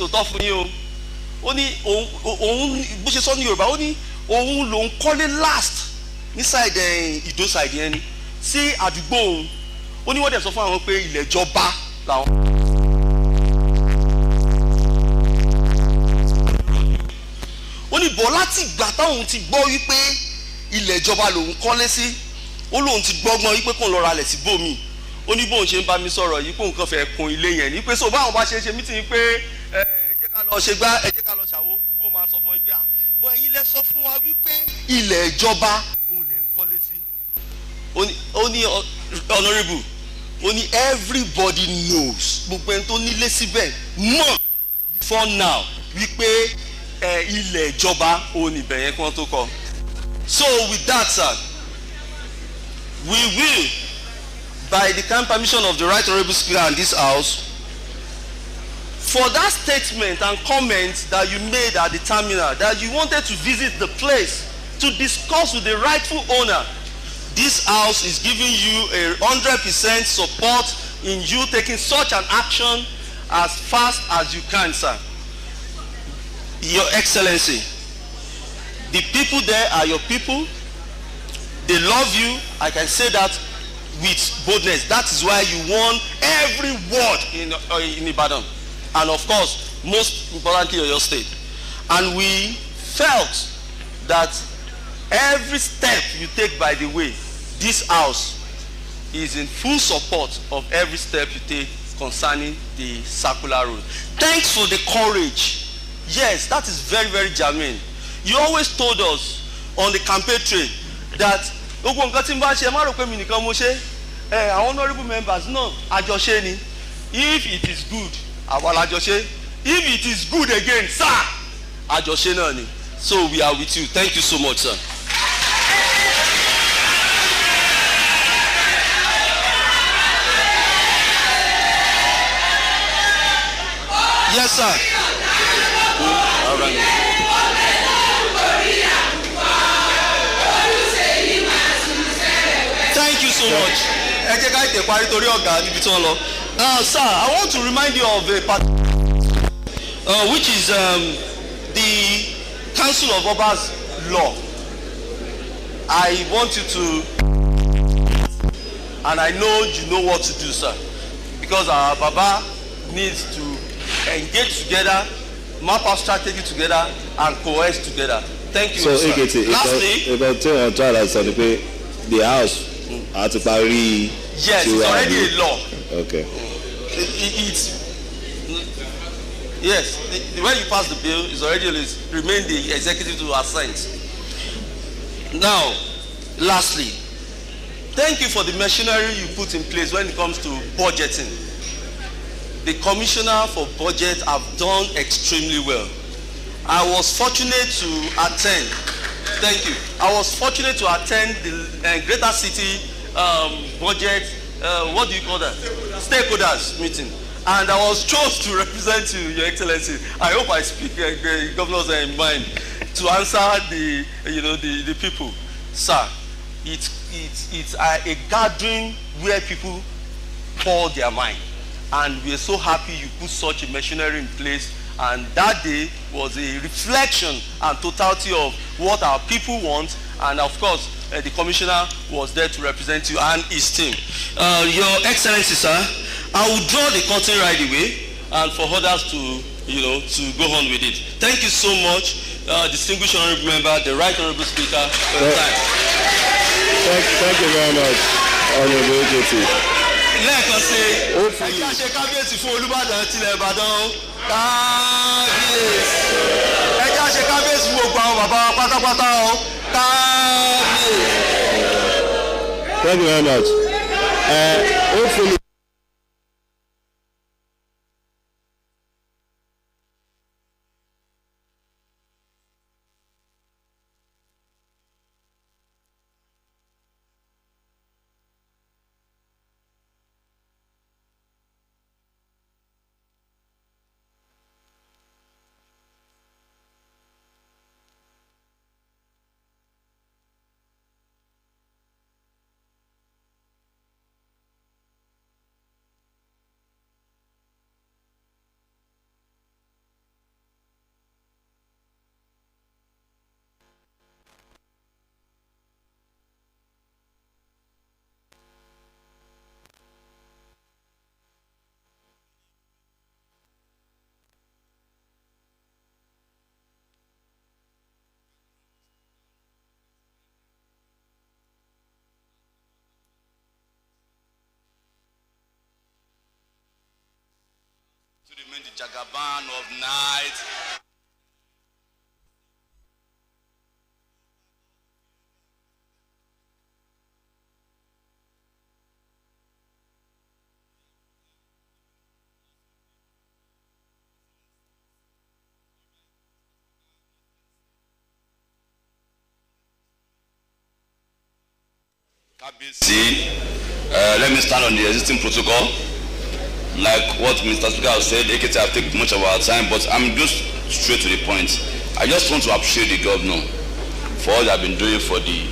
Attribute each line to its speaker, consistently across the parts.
Speaker 1: So tough for you. Only bó ṣe sọ ní Yorùbá ó ní òun lòun kọ́lé last inside Ìdó side yẹn ni sí àdúgbò òun ó ní wọ́n dẹ̀ sọ fún àwọn pé ilẹ̀ ìjọba làwọn. ó ní bọ̀ láti ìgbà táwọn ti gbọ́ wípé ilẹ̀ ìjọba lòun kọ́lé sí ó lóun ti gbọ́gbọ́n wípé kò ń lọ ralẹ̀ sí bòmí ó ní bóun ṣe ń bá mi sọ̀rọ̀ yìí pé òun kàn fẹ́ kun ilé yẹn ní pé so báwọn bá ṣe mítìnì pé ẹ jẹ́ ká lọ ṣe gbá ẹ jẹ́ ká lọ ṣàwo kó máa sọ fún yín pé bọ́ ẹ̀yin lẹ sọ fún wa wípé ilẹ̀ ìjọba òun lẹ̀ ń kọ́lé sí. ó ní honourable ó ní everybody knows gbogbo ẹni tó nílé síbẹ̀ mọ̀ before now wípé ilẹ̀ ìjọba òun ibẹ̀ yẹn kí wọ́n tó kọ́. So with that sir we will by the kind permission of the right honourable speaker in this house for that statement and comment that you made at the terminal that you wanted to visit the place to discuss with the rightful owner. This house is giving you 100% support in you taking such an action as fast as you can, sir. Your Excellency, the people there are your people. They love you. I can say that with boldness. That is why you won every ward in Ibadan. And of course, most importantly, your state. And we felt that every step you take by the way, this house is in full support of every step you take concerning the circular road. Thanks for the courage. Yes, that is very, very germane. You always told us on the campaign trail that honorable members, no, àjọṣe ni. If it is good, àwa l'àjọṣe. If it is good again, sir, àjọṣe náà ni. So we are with you. Thank you so much, sir. Yes, sir. All right. Thank you so much. Sir, I want to remind you of a part, which is the Council of Obas law. I want you to, and I know you know what to do, sir, because our Baba needs to engage together, map our strategy together, and coalesce together. Thank you,
Speaker 2: so,
Speaker 1: sir.
Speaker 2: Lastly, the house at Paris.
Speaker 1: Yes, it's already a law.
Speaker 2: Okay.
Speaker 1: Yes, when you pass the bill, it's already remain the executive to assent. Now, lastly, thank you for the machinery you put in place when it comes to budgeting. The Commissioner for Budget have done extremely well. I was fortunate to attend. Thank you. I was fortunate to attend the Greater City budget. What do you call that? Stakeholders meeting. And I was chosen to represent you, Your Excellency. I hope I speak governors in mind to answer the people. Sir, it's a gathering where people pour their mind. And we are so happy you put such a machinery in place. And that day was a reflection and totality of what our people want. And of course, the Commissioner was there to represent you and his team. Your Excellency, sir, I will draw the curtain right away, and for others to go on with it. Thank you so much, distinguished honorable member, the right honorable speaker, for your time.
Speaker 2: Thank you very much, honorable AJT.
Speaker 1: Lẹ́ẹ̀kan sí ẹjẹ́ àṣẹ kábíyèsí fún Olúbàdàn tilẹ̀ Ìbàdàn kábíyèsí. Ẹjẹ́ àṣẹ kábíyèsí fún gbogbo àwọn bàbá wa pátápátá o kábíyèsí.
Speaker 2: Thank you very much. Hopefully.
Speaker 3: To remain the Jagaban of night. See, let me stand on the existing protocol. Like what Mr. Speaker has said, AKT have taken much of our time, but I'm just straight to the point. I just want to appreciate the governor for all they have been doing for the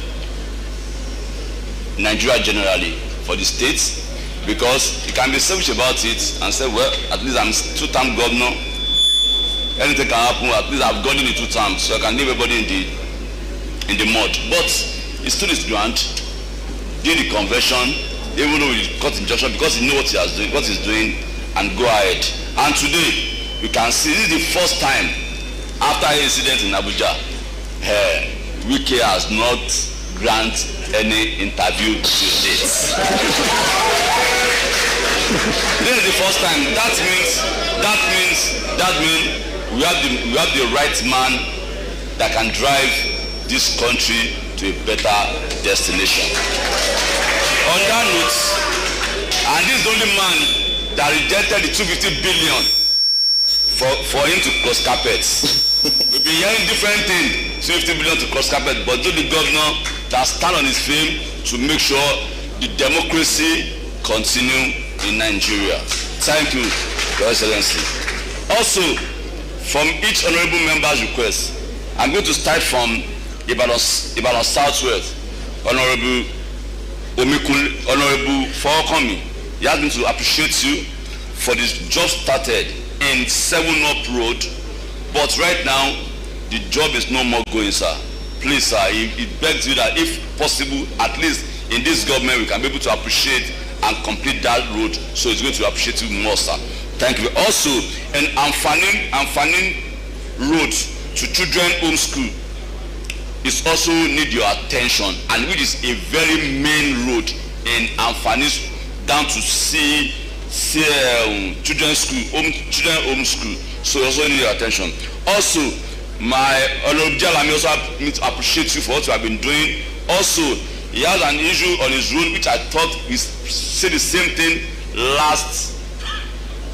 Speaker 3: Nigeria generally, for the states, because he can be selfish about it and say, well, at least I'm two-term governor. Anything can happen. At least I've gone in the 2 terms, so I can leave everybody in the mud. But he stood his ground, did the convention, even though he got injunction, because he knew what he's doing, and go ahead. And today, you can see this is the first time after an incident in Abuja, Wike has not granted any interview to date. This is the first time. That means we have the right man that can drive this country to a better destination. On that note, and this is the only man that rejected the 250 billion for him to cross carpets. We've been hearing different things, 250 billion to cross carpet, but do the governor that stand on his fame to make sure the democracy continue in Nigeria. Thank you, Your Excellency. Also, from each honorable member's request, I'm going to start from Ibadan Southwest, Honorable Fawakami. He asked me to appreciate you for this job started in 7-Up Road, but right now the job is no more going, sir. Please, sir, it begs you that if possible, at least in this government, we can be able to appreciate and complete that road. So it's going to appreciate you more, sir. Thank you. Also, an Amfanin road to children home school is also need your attention, and which is a very main road in Amfanin down to children's home school. So also need your attention. Also, my Honorable Jalami also need to appreciate you for what you have been doing. Also, he has an issue on his road which I thought we said the same thing last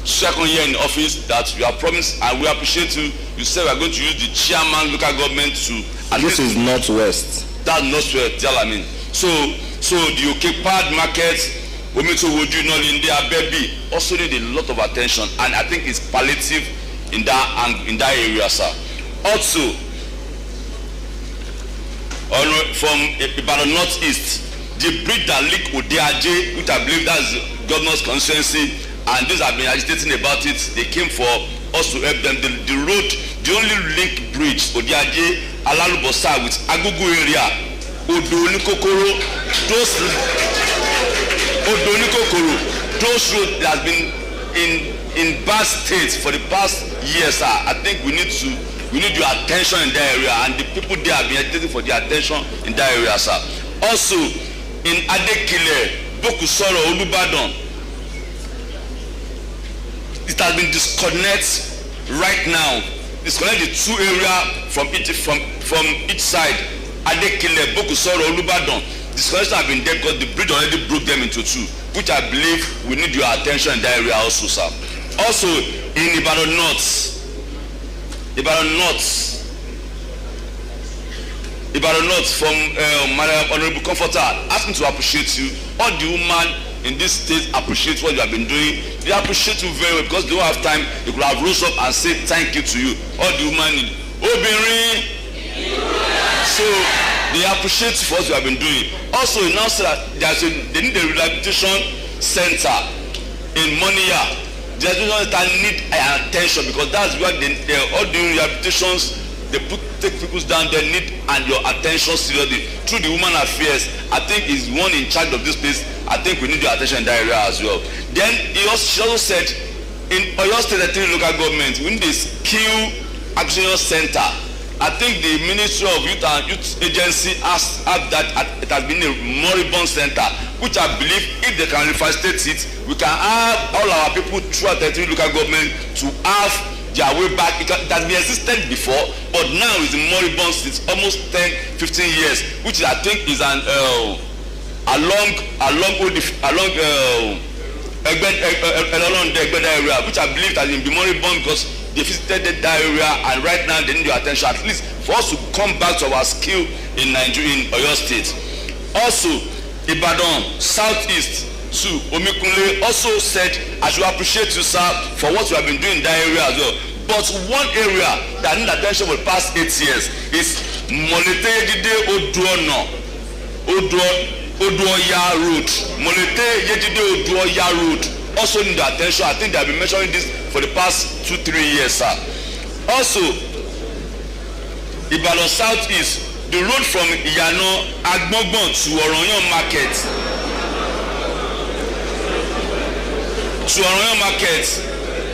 Speaker 3: second year in office, that you have promised, and we appreciate you. You said we are going to use the chairman local government to.
Speaker 2: This is northwest.
Speaker 3: That's northwest, Jalamin. So the Okepad market, Omito Woju, India, Baby, also need a lot of attention, and I think it's palliative in that area, sir. Also, from Ibadan Northeast, the bridge that leak Odeaje, which I believe that's the governor's constituency, and these have been agitating about it. They came for us to help them. The road, the only link bridge, Odeaje, Alalubosa with Agugu area, Odonikokoro, those roads that has been in bad state for the past years, sir. I think we need your attention in that area, and the people there have been agitating for their attention in that area, sir. Also, in Adekile, Bokusoro, Olubadan, it has been disconnected right now. Disconnect the 2 areas from each side. Adekile, Bokusoro, Olubadan. disconnection have been there because the bridge already broke them into two, which I believe we need your attention in that area also, sir. Also in Ibadan North from Madam Honorable Comforter, ask me to appreciate you. All the women in this state appreciate what you have been doing. They appreciate you very well because they don't have time. They could have rose up and say thank you to you. All the women in Obinrin. So they appreciate for what you have been doing. Also, you now say that they need a rehabilitation center in Moniya. The rehabilitation center need attention because that's where they all doing rehabilitations. They take people down there need and your attention seriously through the women affairs. I think is one in charge of this place. I think we need your attention in that area as well. Then she also said in Oyo State, the three local governments, we need a skill acquisition center. I think the Ministry of Youth and Youth Agency has that it has been a moribund center, which I believe if they can refacilitate it, we can have all our people throughout the three local government to have their way back. It has been existed before, but now it's moribund since almost 10-15 years, which I think is an along the area, which I believe has been moribund because they visited that area, and right now they need your attention at least for us to come back to our skill in Nigeria, in Oyo State. Also, Ibadan Southeast too, Omikunle also said, I should appreciate you, sir, for what you have been doing in that area as well. But one area that needs attention for the past 8 years is Molete Yejide Oduoya Road. Molete Yejide Oduoya Road also need attention. I think they have been mentioning this for the past 2-3 years, sir. Also, Ibadan Southeast, the road from Iyano Agbogbon to Oronyan Market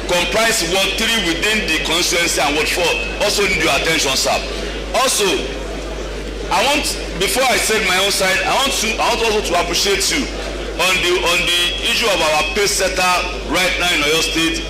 Speaker 3: comprise Ward 3 within the constituency and Ward 4 also need your attention, sir. Also, before I say my own side, I want also to appreciate you on the issue of our pace setter right now in Oyo State,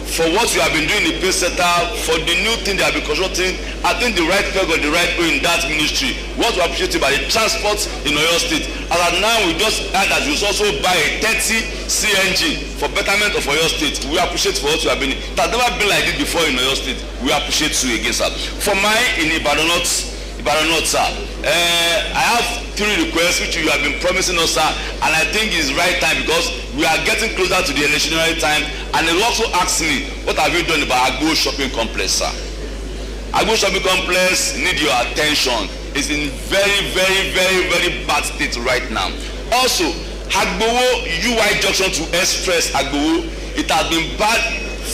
Speaker 3: for what you have been doing in the pace setter, for the new thing they have been constructing. I think the right people got the right way in that ministry. What we appreciate you by the transport in Oyo State. And now we just add that you also buy a 30 CNG for betterment of Oyo State. We appreciate for what you have been. It has never been like this before in Oyo State. We appreciate you again, sir. For mine in Ibadan North, sir, I have 3 requests which you have been promising us, sir, and I think it's right time because we are getting closer to the electionary time. And they also asked me, what have you done about Agbo Shopping Complex, sir? Agbo Shopping Complex need your attention. It's in very bad state right now. Also, Agbowo UI junction to Express Agbowo, it has been bad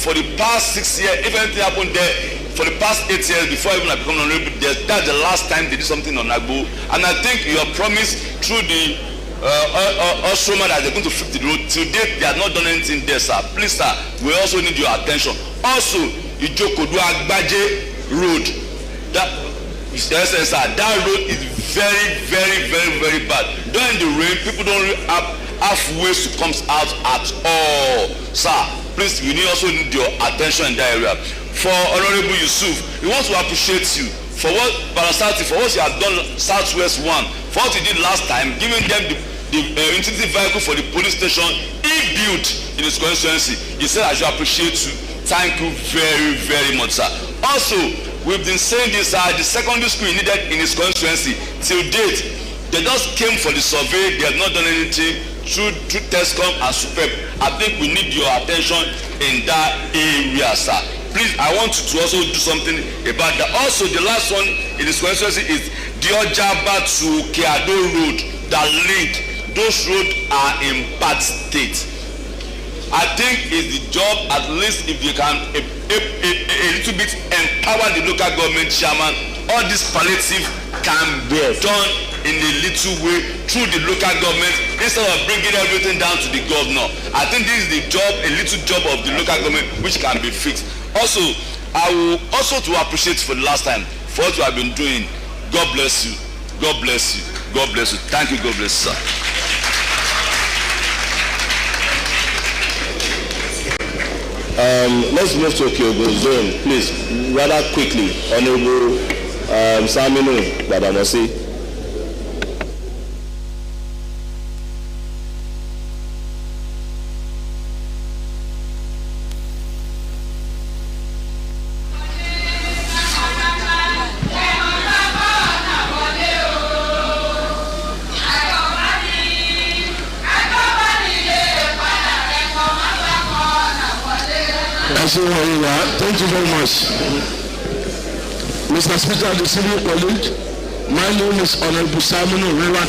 Speaker 3: for the past 6 years. If anything happened there for the past 8 years before even I become honorable, that's the last time they did something on Agbowo. And I think your promise through the Ostroma that they're going to fix the road, to date they have not done anything there, sir. Please, sir, we also need your attention. Also, Ijokodu Agbaje Road, that road is very bad. During the rain, people don't have ways to come out at all, sir. Please, we also need your attention in that area. For Honorable Yusuf, we want to appreciate you for what Barasati, for what you have done Southwest 1, for what you did last time, giving them the utility vehicle for the police station he built in his constituency. He said I should appreciate you. Thank you very much, sir. Also, we've been saying this, the secondary school he needed in his constituency till date, they just came for the survey. They have not done anything through Tescom and Superb. I think we need your attention in that area, sir. Please, I want you to also do something about that. Also, the last one in this constituency is the Ojaba to Keado Road, that link. Those roads are in bad state. I think it's the job, at least if you can a little bit empower the local government chairman, all this palliative can be done in a little way through the local government instead of bringing everything down to the governor. I think this is the job, a little job of the local government which can be fixed. Also, I will also to appreciate for the last time for what you have been doing. God bless you. God bless you. God bless you. Thank you. God bless you, sir.
Speaker 2: Let's move to Kyogo Zone, please, rather quickly. Honorable Saminu Badamasi.
Speaker 4: Thank you very much. Mr. Speaker, the civil colleague, my name is Honorable Simon Orewa,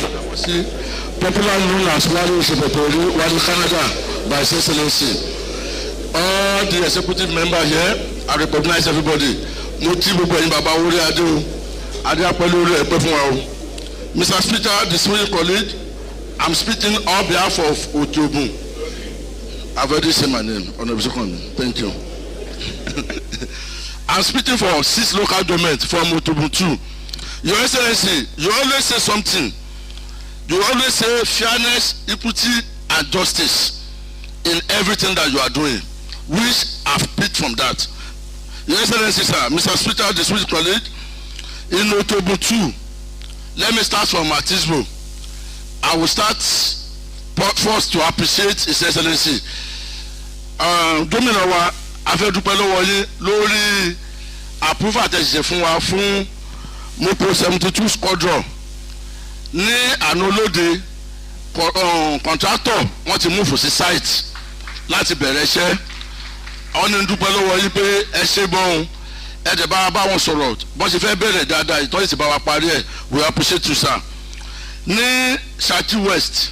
Speaker 4: popular known as Wale Shepepori, Wale Canada, by His Excellency. All the executive members here, I recognize everybody. Mr. Speaker, the civil colleague, I'm speaking on behalf of Otobun. I've already said my name, Honorable Second. Thank you. I'm speaking for 6 local governments from Otobun 2. Your Excellency, you always say something. You always say fairness, equity, and justice in everything that you are doing, which I've picked from that. Your Excellency, sir, Mr. Speaker, the Swiss colleague, in Otobun 2, let me start from Matisbo. I will start first to appreciate His Excellency. Gómìnà wa afẹ́dúpẹ́ lọ́wọ́ yín lórí approve àtẹ̀síṣẹ́ fún wa fún mopo 72 squadron ní àná olóde contractor wọ́n ti move sí site láti bẹ̀rẹ̀ iṣẹ́. Wọ́n ní dúpẹ́ lọ́wọ́ yín pé ẹ ṣe bọ́n ẹ dẹ̀ bá wọn sọ̀rọ̀ bọ́n ṣe fẹ́ bẹ̀rẹ̀ dáadáa ìtọ́jú ti bá wa parí ẹ̀ we appreciate you, sir. Ní Ṣakí West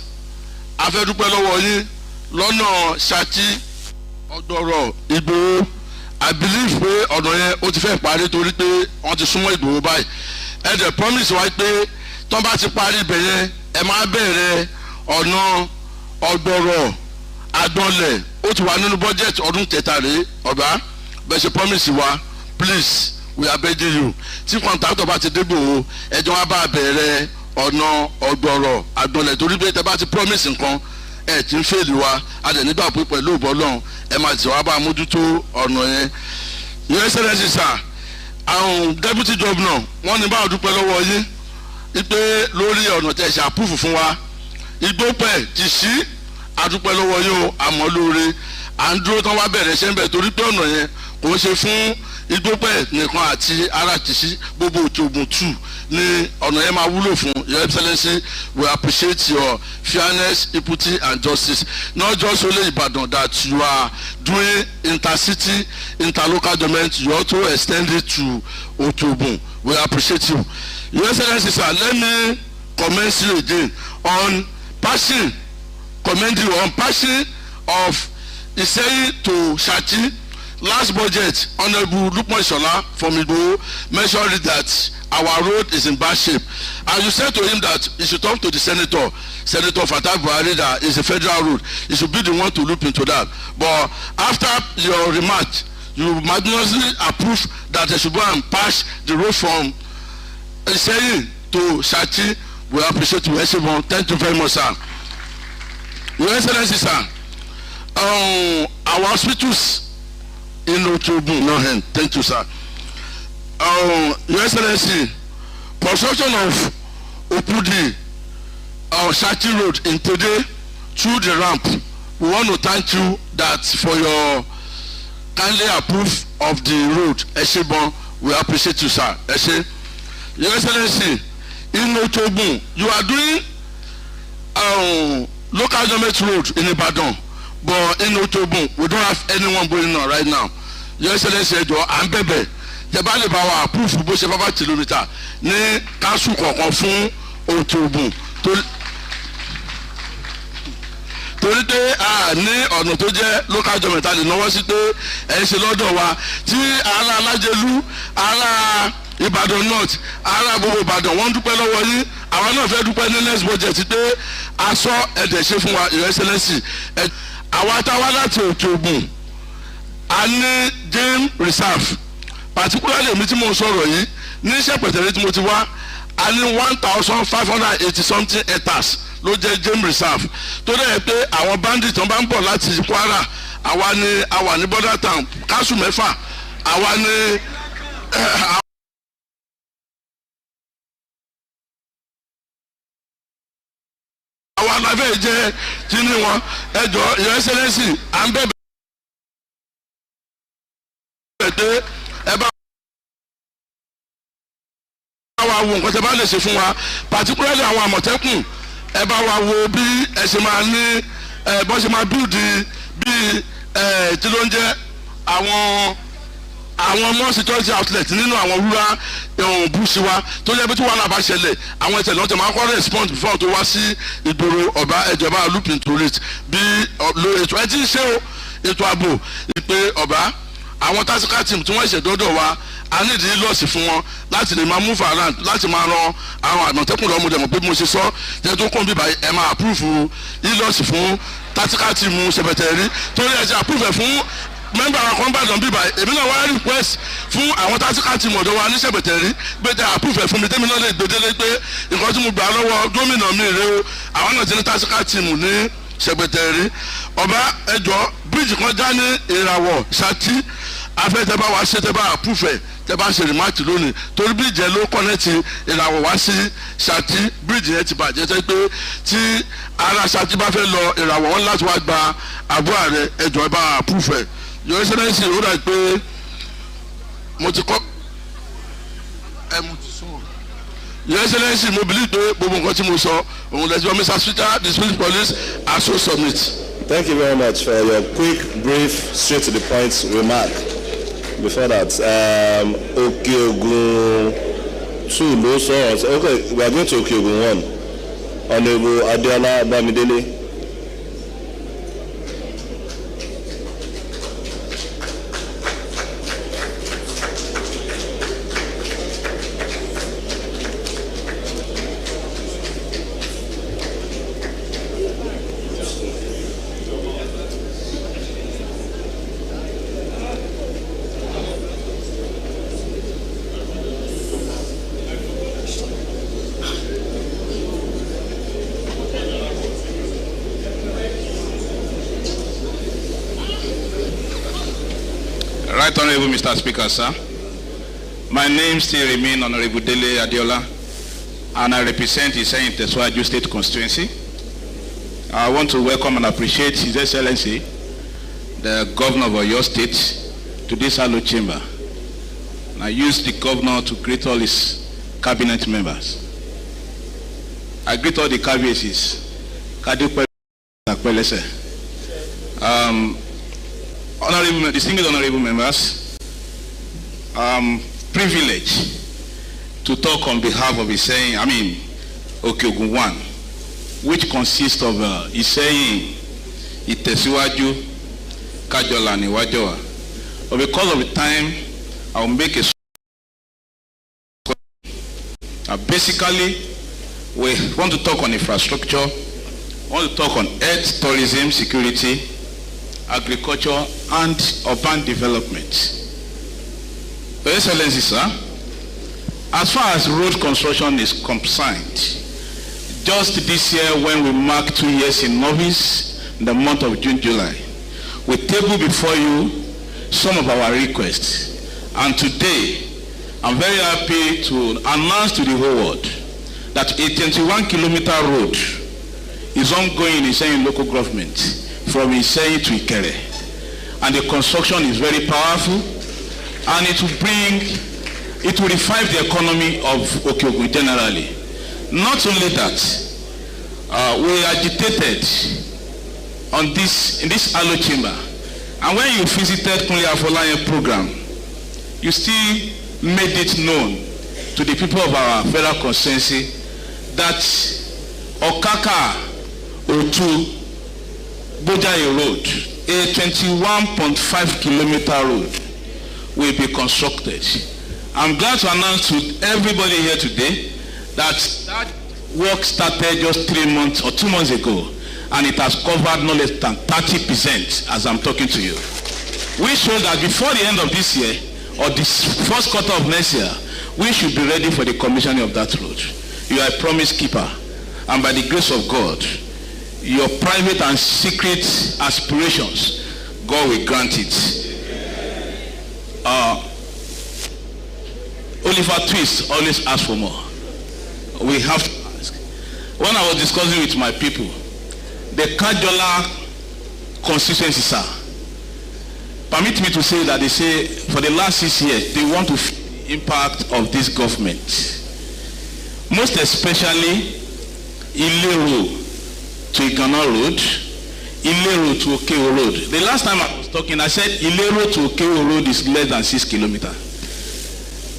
Speaker 4: afẹ́dúpẹ́ lọ́wọ́ yín lọ́nà Ṣakí Ọ̀dọ̀rọ̀ Ìgbòho. I believe pé ọ̀nà yẹn ó ti fẹ́ parí torí pé wọ́n ti súnmọ́ Ìgbòho báyìí. Ẹ dẹ̀ promise wa pé tọ́ bá ti parí ibẹ̀ yẹn ẹ máa bẹ̀rẹ̀ ọ̀nà Ọ̀dọ̀rọ̀ Adọ́lẹ̀ ó ti wà nínú budget ọdún kẹta rèé ọ̀bá bẹ́ẹ̀ ṣe promise wa please we are begging you tí contractor bá ti dégbò ẹjọ́ wa bá bẹ̀rẹ̀ ọ̀nà Ọ̀dọ̀rọ̀ Adọ́lẹ̀ torí pé tẹ bá ti promise nǹkan ẹ ti ń fèlè wa a dẹ̀ nígbà pé pẹ̀lú ìbọ́lọ́run ẹ máa ti wá bá mójútó ọ̀nà yẹn. Your Excellency, sir, àwọn deputy governor wọ́n ní báwo dúpẹ́ lọ́wọ́ yín wípé lórí ọ̀nà tẹ̀ ṣe àpúfù fún wa Ìgbópẹ̀ ti ṣí àdúpẹ́ lọ́wọ́ yín o àmọ́ lóore à ń dúró tán wá bẹ̀rẹ̀ ṣẹ́ ń bẹ̀ torí pé ọ̀nà yẹn kò ń ṣe fún Ìgbópẹ̀ nìkan àti ara Kìṣí gbogbo Òtògùn 2 ní ọ̀nà yẹn máa wúlò fún. Your Excellency, we appreciate your fairness, equity and justice, not just only Ibadan that you are doing intercity, interlocal government, you also extend it to Otogun. We appreciate you. Your Excellency, sir, let me commend you again on passing, commend you on passing of Seyi to Ṣakí. Last budget, Honorable Lukman Shola from Igbo mentioned that our road is in bad shape. And you said to him that he should talk to the Senator Fatai Buhari, that is a federal road. He should be the one to look into that. But after your remark, you magnanimously approve that they should go and patch the road from Seyi to Ṣakí. We appreciate you, everyone. Thank you very much, sir. Your Excellency, sir, our hospitals in Otogun, no hand. Thank you, sir. Your Excellency, construction of Opudi, Ṣakí Road in today through the ramp. We want to thank you that for your kindly approve of the road. Eshebon, we appreciate you, sir. Eshe. Your Excellency, in Otogun, you are doing local government road in Ibadan. But in Otogun, we don't have anyone going on right now. Your Excellency, I'm bebe. The bali bawa approve bó ṣe 5 kilometer ní council kọ̀ọ̀kan fún Otogun. Torí pé a ní ọ̀nà tó jẹ́ local government a lè náwó sí pé ẹ̀ ń ṣe lọ́dọ̀ wa tí ará Alájẹlú, ará Ìbàdàn North, ará gbogbo Ìbàdàn wọ́n dúpẹ́ lọ́wọ́ yín. Àwa náà fẹ́ dúpẹ́ ní next budget pé aṣọ ẹ̀dẹ̀ ṣe fún wa, Your Excellency. Àwa táwa láti Otogun a ní game reserve, particularly èmi tí mo ń sọ̀rọ̀ yìí ní Ṣẹ̀pẹ̀tẹ̀rẹ̀ tí mo ti wá a ní 1,580 something hectares ló jẹ́ game reserve tó dẹ̀ pé àwọn bandits tó bá ń bọ̀ láti Kwara àwa ní border town káṣù mẹ́fà àwa ní àwa láfẹ́ jẹ́ kíní wọn ẹjọ́ Your Excellency à ń bẹ̀bẹ̀ pé ẹ bá wa wo nǹkan tẹ́ bá lè ṣe fún wa, particularly àwọn Àmọ̀tẹ́kùn ẹ bá wa wo bí ẹ ṣe máa ní bọ́n ṣe máa build bí tí ló ń jẹ́ àwọn more security outlet nínú àwọn rural búùsì wa tó jẹ́ pé tí wàhálà bá ṣẹlẹ̀ àwọn ẹ̀tẹ̀ lọ́tẹ̀ máa kọ́ respond before tó wá sí ìgboro ọba ẹ̀jọba lupin tourist bí ètò ẹ̀ tí ń ṣe o ètò ààbò ìpè ọba àwọn tactical team tí wọ́n ṣèdọ́dọ̀ wa a ní ìdí lọ́ọ̀sì fún wọn láti lè máa move around láti máa ran àwọn àmọ̀tẹ́kùn lọ́mọ dẹ̀mọ̀ pé mo ṣe sọ jẹ́ tó kún bíbá ẹ̀ máa approve ìlọ́ọ̀sì fún tactical team ṣẹpẹtẹ̀rí torí ẹ̀ ti approve ẹ̀ fún mẹ́mbà àwọn kan bàdàn bíbá èmi náà wá request fún àwọn tactical team ọ̀dọ́ wa ní ṣẹpẹtẹ̀rí pé tẹ approve ẹ̀ fún mi tẹ́mi náà lè gbèdélé pé nǹkan tí mo gbà lọ́wọ́ gómìnà mi rèé o àwọn náà ti ní tactical team ní ṣẹpẹtẹ̀rí ọba ẹjọ́ bíríìjì kan já ní ìràwọ̀ Ṣakí afẹ́ tẹ́ bá wá ṣe tẹ́ bá approve ẹ̀ tẹ́ bá ṣe rìmáàtì lónìí torí bíríìjì yẹn ló kọ́nẹ́tì ìràwọ̀ wá sí Ṣakí bíríìjì yẹn ti bàjẹ́ tẹ́ pé tí ará Ṣakí bá fẹ́ lọ ìràwọ̀ wọn láti wá gba àbúrò ààrẹ ẹjọ́ ẹ bá approve ẹ̀ Your Excellency ó dà pé mo ti kọ́ mo ti sọ Your Excellency mo believe pé gbogbo nǹkan tí mo sọ òun lẹ́sìn Mr. Speaker the Spirit Police are so submit.
Speaker 2: Thank you very much for your quick, brief, straight to the point remark. Before that, Okeogun 2 ló sọ okay, we are going to Okeogun 1. Honorable Adeola Bamidele.
Speaker 5: Right Honorable Mr. Speaker, sir. My name still remains Honorable Dele Adeola, and I represent the Seyi Makinde State Constituency. I want to welcome and appreciate His Excellency, the Governor of your state, to this hallowed chamber. And I use the Governor to greet all his cabinet members. I greet all the cabinettes. Distinguished honorable members, privilege to talk on behalf of Okeogun 1, which consists of Iseyin, Itesiwaju, Kajola, and Iwajoa. But because of the time, I will make a basically, we want to talk on infrastructure, we want to talk on health, tourism, security, agriculture, and urban development. Your Excellency, sir, as far as road construction is concerned, just this year when we mark 2 years in office, in the month of June, July, we table before you some of our requests. And today, I'm very happy to announce to the whole world that a 21-kilometer road is ongoing in Iseyin local government from Iseyin to Ikere. And the construction is very powerful, and it will revive the economy of Okeogun generally. Not only that, we agitated in this hallowed chamber, and when you visited Kunle Afolayan program, you still made it known to the people of our federal constituency that Okaka Otu Bojayi Road, a 21.5 kilometer road, will be constructed. I'm glad to announce to everybody here today that work started just 3 months or 2 months ago, and it has covered no less than 30% as I'm talking to you. We show that before the end of this year or this first quarter of next year, we should be ready for the commissioning of that road. You are a promise keeper, and by the grace of God, your private and secret aspirations, God will grant it. Oliver Twist always asks for more. We have to ask. When I was discussing with my people, the Kajola constituency, sir, permit me to say that they say for the last 6 years, they want to feel the impact of this government. Most especially Ilero to Igana Road, Ilero to Okeo Road. The last time I was talking, I said Ilero to Okeo Road is less than 6 kilometers.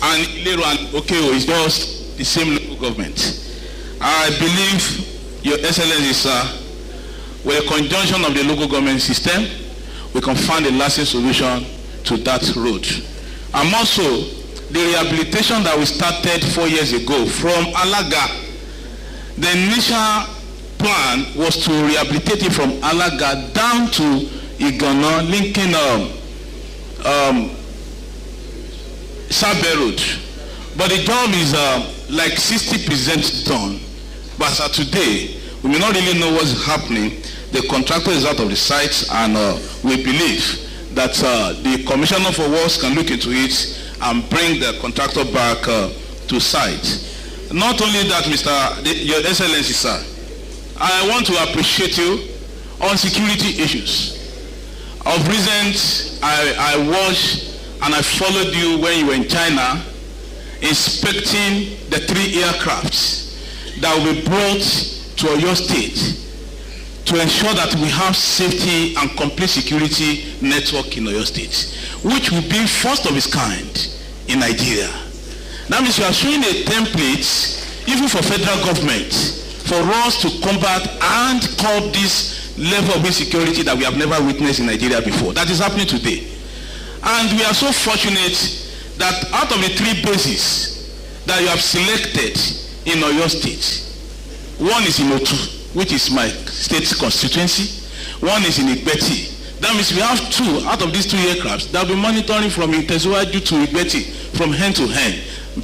Speaker 5: And Ilero and Okeo is just the same local government. I believe, Your Excellency, sir, with a conjunction of the local government system, we can find a lasting solution to that road. And also, the rehabilitation that we started 4 years ago from Alaga, the initial plan was to rehabilitate it from Alaga down to Igana, linking Sabe Road. But the job is like 60% done. But as of today, we may not really know what's happening. The contractor is out of the site, and we believe that the Commissioner for Works can look into it and bring the contractor back to site. Not only that, Your Excellency, sir, I want to appreciate you on security issues. Of recent, I watched and I followed you when you were in China, inspecting the 3 aircrafts that will be brought to your state to ensure that we have safety and complete security network in Oyo State, which will be first of its kind in Nigeria. That means you are showing a template even for federal government for us to combat and curb this level of insecurity that we have never witnessed in Nigeria before. That is happening today. And we are so fortunate that out of the 3 bases that you have selected in Oyo State, one is in Otu, which is my state constituency. One is in Igbeti. That means we have 2 out of these 2 aircrafts that will be monitoring from Itezuwaju to Igbeti, from hand to hand.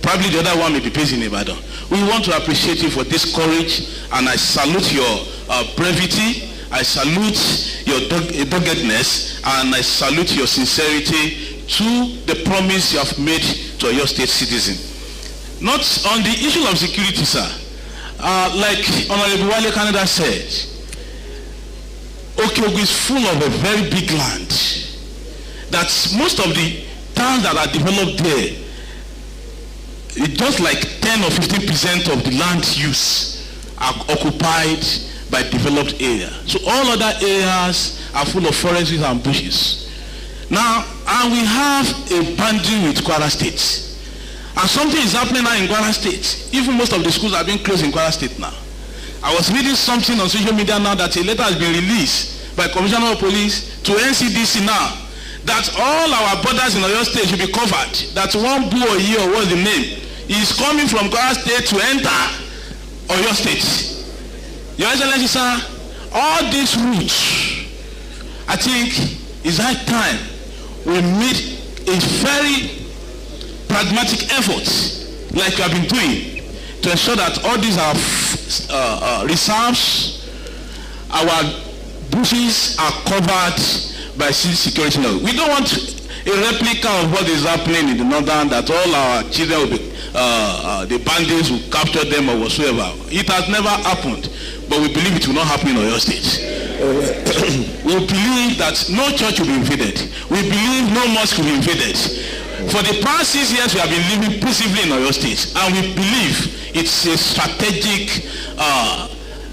Speaker 5: Probably the other one may be based in Ibadan. We want to appreciate you for this courage, and I salute your brevity, I salute your doggedness, and I salute your sincerity to the promise you have made to your state citizen. Not on the issue of security, sir. Like Honorable Wale Canada said, Okeogun is full of a very big land. That most of the towns that are developed there, it's just like 10 or 15% of the land use are occupied by developed area. So all other areas are full of forests and bushes. Now, and we have a boundary with Kwara State. And something is happening now in Kwara State. Even most of the schools are being closed in Kwara State now. I was reading something on social media now that a letter has been released by Commissioner of Police to NCDC now that all our borders in Oyo State should be covered. That one boy here, what's the name, is coming from Kwara State to enter Oyo State. Your Excellency, sir, all these routes, I think it's high time we make a very pragmatic effort, like we have been doing, to ensure that all these are reserves, our bushes are covered by security law. We don't want a replica of what is happening in the northern, that all our children will be, the bandits will capture them or whatsoever. It has never happened, but we believe it will not happen in Oyo State. We believe that no church will be invaded. We believe no mosque will be invaded. For the past 6 years, we have been living peacefully in Oyo State, and we believe it's a strategic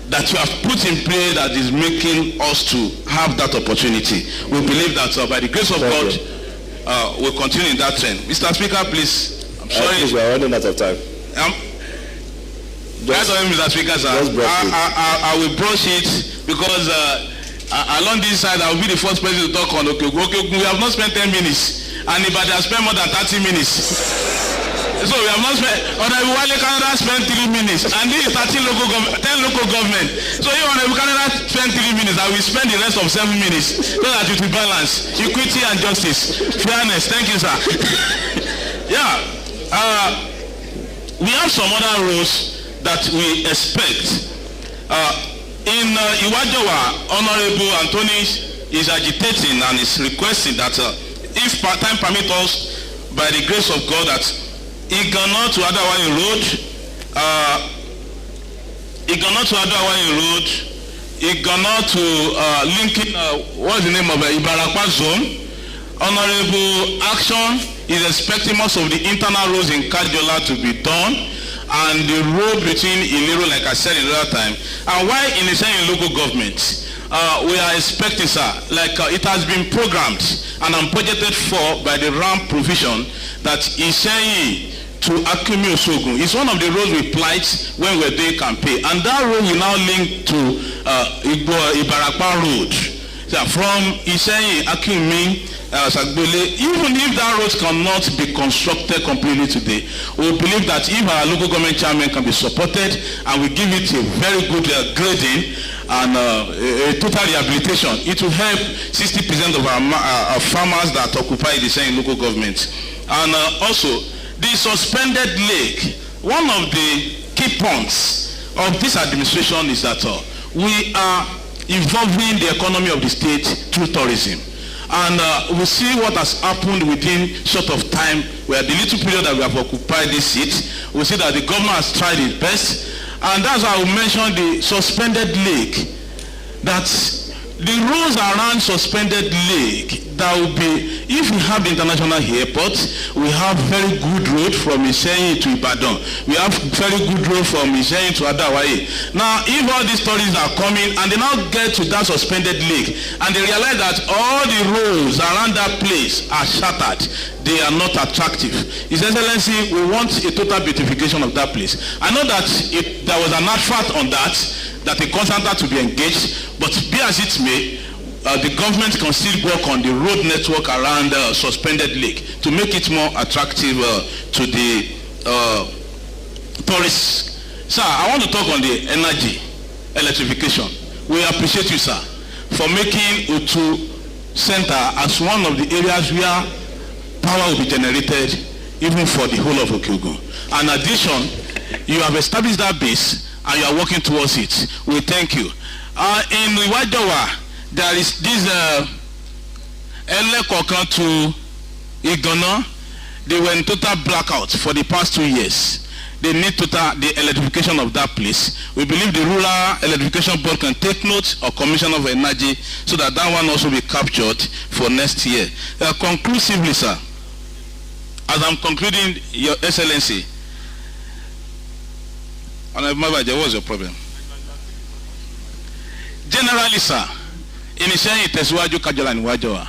Speaker 5: that you have put in play that is making us to have that opportunity. We believe that by the grace of God, we'll continue in that trend. Mr. Speaker, please. I'm sorry.
Speaker 2: Please, we are running out of time.
Speaker 5: Mr. Speaker, sir, I will brush it because along this side, I will be the first person to talk on Okeogun. We have not spent 10 minutes. And Ibadan has spent more than 30 minutes. So we have not spent, Honorable Wale Canada spent 3 minutes, and this is 10 local government. So if Honorable Canada spent 3 minutes, I will spend the rest of 7 minutes, so that it will balance. Equity and justice. Fairness. Thank you, sir. Yeah. We have some other roles that we expect. In Iwajowa, Honorable Anthony is agitating and is requesting that if time permits us, by the grace of God, that Igana to Adawani Road, Igana to Adawani Road, Igana to linking, what's the name of it, Ibarapa Zone. Honorable Action is expecting most of the internal roads in Kajola to be done, and the road between Ilero, like I said in the other time. And why in the same local government? we are expecting, sir, like it has been programmed and budgeted for by the RAM provision that Seyi to Akimi Osogun is one of the roles we plied when we were doing campaign, and that road will now link to Ibarapa Road. So from Seyi, Akimi, Sagbole, even if that road cannot be constructed completely today, we believe that if our local government chairman can be supported and we give it a very good grading and a total rehabilitation, it will help 60% of our farmers that occupy the Seyi local government. And also, the suspended lake, one of the key points of this administration is that we are involving the economy of the state through tourism. And we see what has happened within short of time, where the little period that we have occupied this seat, we see that the government has tried its best. And that's why I will mention the suspended lake, that the roads around suspended lake, that will be, if we have the international airport, we have very good road from Seyi to Ibadan. We have very good road from Seyi to Adawaye. Now, if all these tourists are coming and they now get to that suspended lake and they realize that all the roads around that place are shattered, they are not attractive. His Excellency, we want a total beautification of that place. I know that there was an advert on that a consultant to be engaged, but be as it may, the government can still work on the road network around suspended lake to make it more attractive to the tourists. Sir, I want to talk on the energy, electrification. We appreciate you, sir, for making Utu Center as one of the areas where power will be generated even for the whole of Okiogun. In addition, you have established that base and you are working towards it. We thank you. In Iwajowa, there is this Elekokan to Igona. They were in total blackout for the past 2 years. They need the electrification of that place. We believe the Rural Electrification Board can take note of Commission of Energy so that that one also be captured for next year. Conclusively, sir, as I'm concluding, Your Excellency, what was your problem? Generally, sir, in Seyi, Tesuwaju, Kajola, and Wajowa,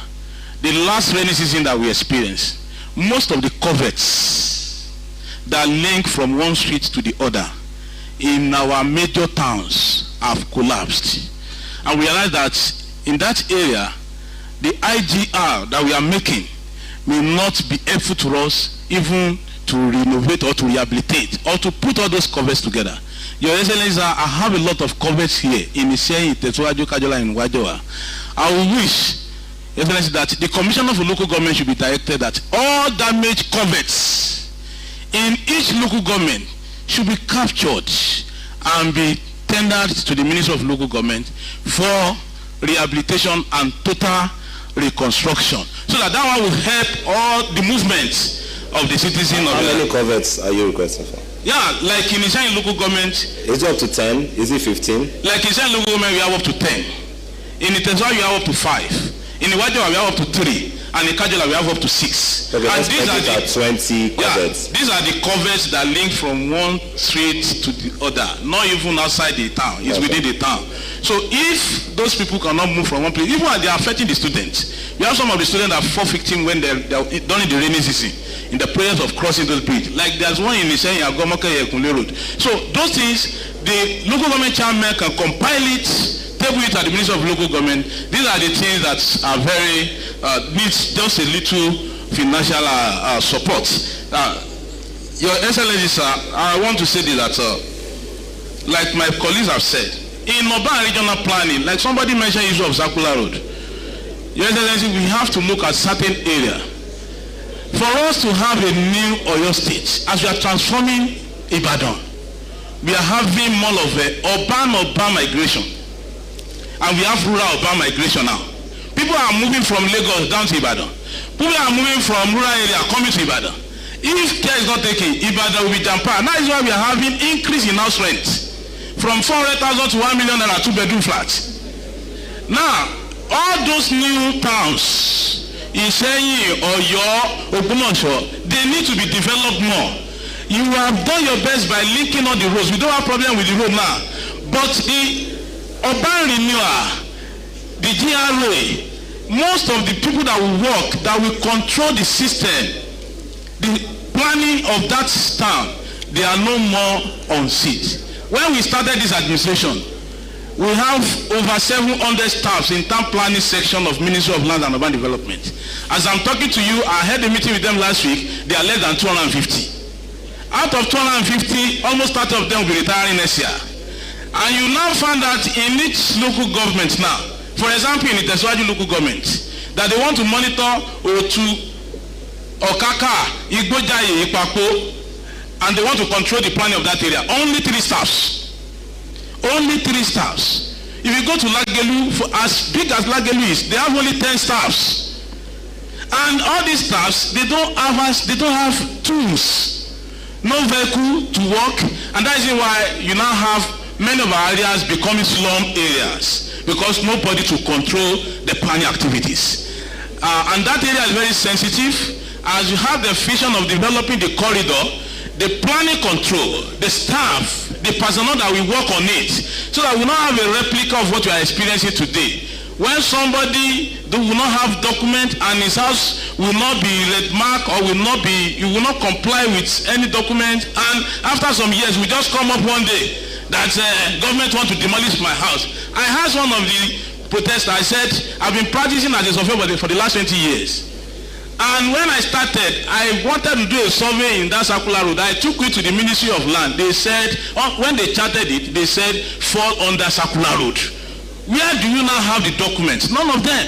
Speaker 5: the last rainy season that we experienced, most of the coverts that link from one street to the other in our major towns have collapsed. And we realize that in that area, the IGR that we are making may not be helpful to us even to renovate or to rehabilitate or to put all those covers together. Your Excellency, I have a lot of covers here in Seyi, Tesuwaju, Kajola, and Wajowa. I wish, Your Excellency, that the Commissioner for Local Government should be directed that all damaged covers in each local government should be captured and be tendered to the Ministry of Local Government for rehabilitation and total reconstruction, so that one will help all the movements of the citizen.
Speaker 2: How many coverts are you requesting for?
Speaker 5: Yeah, like in Seyi local government.
Speaker 2: Is it up to 10? Is it 15?
Speaker 5: Like in Seyi local government, we have up to 10. In Tesuwaju, we have up to 5. In Iwajowa, we have up to 3. And in Kajola, we have up to 6.
Speaker 2: Okay,
Speaker 5: and
Speaker 2: these are 20 coverts.
Speaker 5: Yeah, these are the covers that link from one street to the other, not even outside the town. It's within the town. So if those people cannot move from one place, even when they are affecting the students, we have some of the students that fall victim when they're during the rainy season in the prayers of crossing those bridges. Like there's one in the Seyi Agomaka Yekunle Road. So those things, the local government chairman can compile it, table it at the Ministry of Local Government. These are the things that are very needs just a little financial support. Your Excellency, sir, I want to say this, that like my colleagues have said, in urban regional planning, like somebody mentioned issue of Circular Road. Your Excellency, we have to look at certain area. For us to have a new Oyo State, as we are transforming Ibadan, we are having more of urban migration. And we have rural-urban migration now. People are moving from Lagos down to Ibadan. People are moving from rural area coming to Ibadan. If care is not taken, Ibadan will be jam-packed. That is why we are having increase in house rent from 400,000 to 1 million naira 2-bedroom flats. Now, all those new towns in Seyi, Oyo, Ogbomoso, they need to be developed more. You have done your best by linking all the roads. We don't have problem with the road now. But the urban renewal, the GRA, most of the people that will work, that will control the system, the planning of that town, they are no more on seat. When we started this administration, we have over 700 staffs in town planning section of Ministry of Land and Urban Development. As I'm talking to you, I had a meeting with them last week. They are less than 250. Out of 250, almost 30 of them will be retiring next year. And you now find that in each local government now, for example, in the Teswaji local government, that they want to monitor Otu, Okaka, Igbojaye, Ipapo, and they want to control the planning of that area. Only 3 staffs. Only 3 staffs. If you go to Lagelu, for as big as Lagelu is, they have only 10 staffs. And all these staffs, they don't have tools. No vehicle to work, and that is why you now have many of our areas becoming slum areas, because nobody to control the planning activities. And that area is very sensitive. As you have the vision of developing the corridor, the planning control, the staff, the personnel that will work on it, so that we not have a replica of what we are experiencing today. When somebody will not have document and his house will not be red mark or you will not comply with any document, and after some years we just come up one day that government want to demolish my house. I asked one of the protesters, I said, I've been practicing as a surveyor for the last 20 years. And when I started, I wanted to do a survey in that circular road. I took it to the Ministry of Land. They said, when they charted it, they said, fall under circular road. Where do you now have the documents? None of them.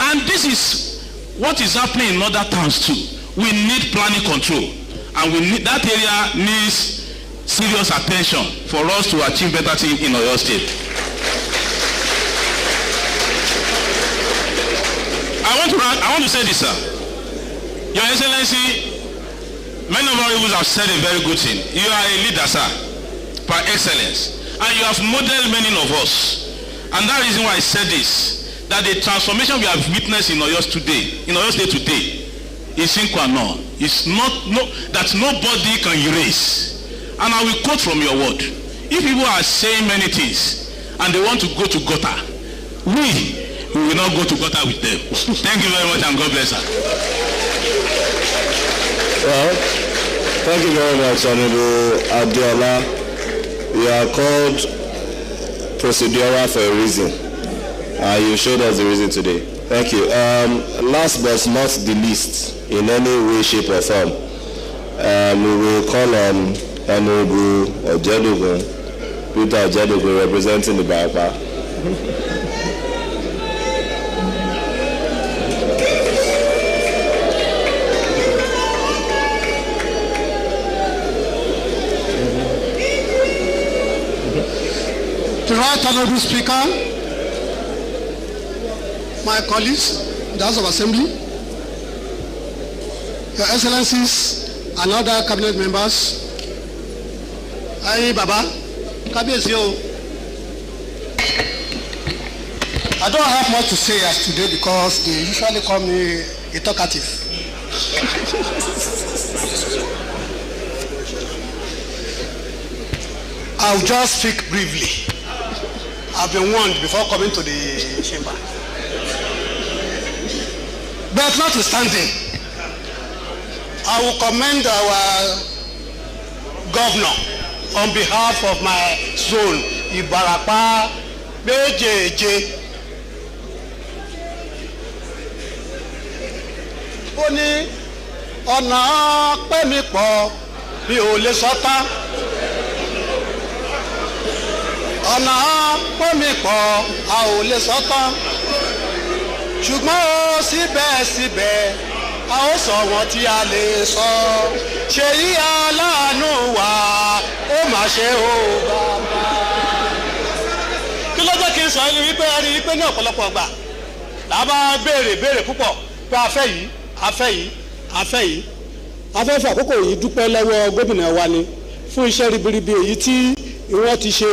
Speaker 5: And this is what is happening in other towns too. We need planning control. And that area needs serious attention for us to achieve better things in Oyo State. I want to say this, sir. Your Excellency, many of our people have said a very good thing. You are a leader, sir, par excellence. And you have modeled many of us. And that reason why I said this, that the transformation we have witnessed in Oyo State today, is sine qua non. It's not that nobody can erase. And I will quote from your word. If people are saying many things and they want to go to gutter, we will not go to gutter with them. Thank you very much and God bless her.
Speaker 2: Well, thank you very much, Honorable Abdiola. You are called procedural for a reason. You showed us the reason today. Thank you. Last but not the least, in any way, shape, or form, we will call on Honorable Ojedogun, Peter Ojedogun, representing the Barapa.
Speaker 6: The Right Honorable Speaker, my colleagues, the House of Assembly, Your Excellencies and other cabinet members, Ayi Baba, Kabiyesi o. I don't have much to say as today because they usually call me a talkative. I'll just speak briefly. I've been warned before coming to the chamber. But notwithstanding, I will commend our governor on behalf of my zone, Ibarapa, BJJ. Ó ní ọ̀nà pẹ́mi pọ̀ bí ò lè sọ́tá. Ọ̀nà pẹ́mi pọ̀ a ò lè sọ́tá. Ṣùgbọ́n ó síbẹ̀síbẹ̀ a ó sọ wọn tí a lè sọ. Ṣèyí aláàánú wa ó mà ṣe ó bàbá. Kí ló jẹ́ kí n sọ ẹni wípé ní ọ̀pọ̀lọpọ̀ ọgbà làbá béèrè púpọ̀ pé a fẹ́ yìí. Afẹ́fẹ́ àkókò yìí dúpẹ́ lọ́wọ́ gómìnà wa ni fún iṣẹ́ ribiribi èyí tí wọ́n ti ṣe.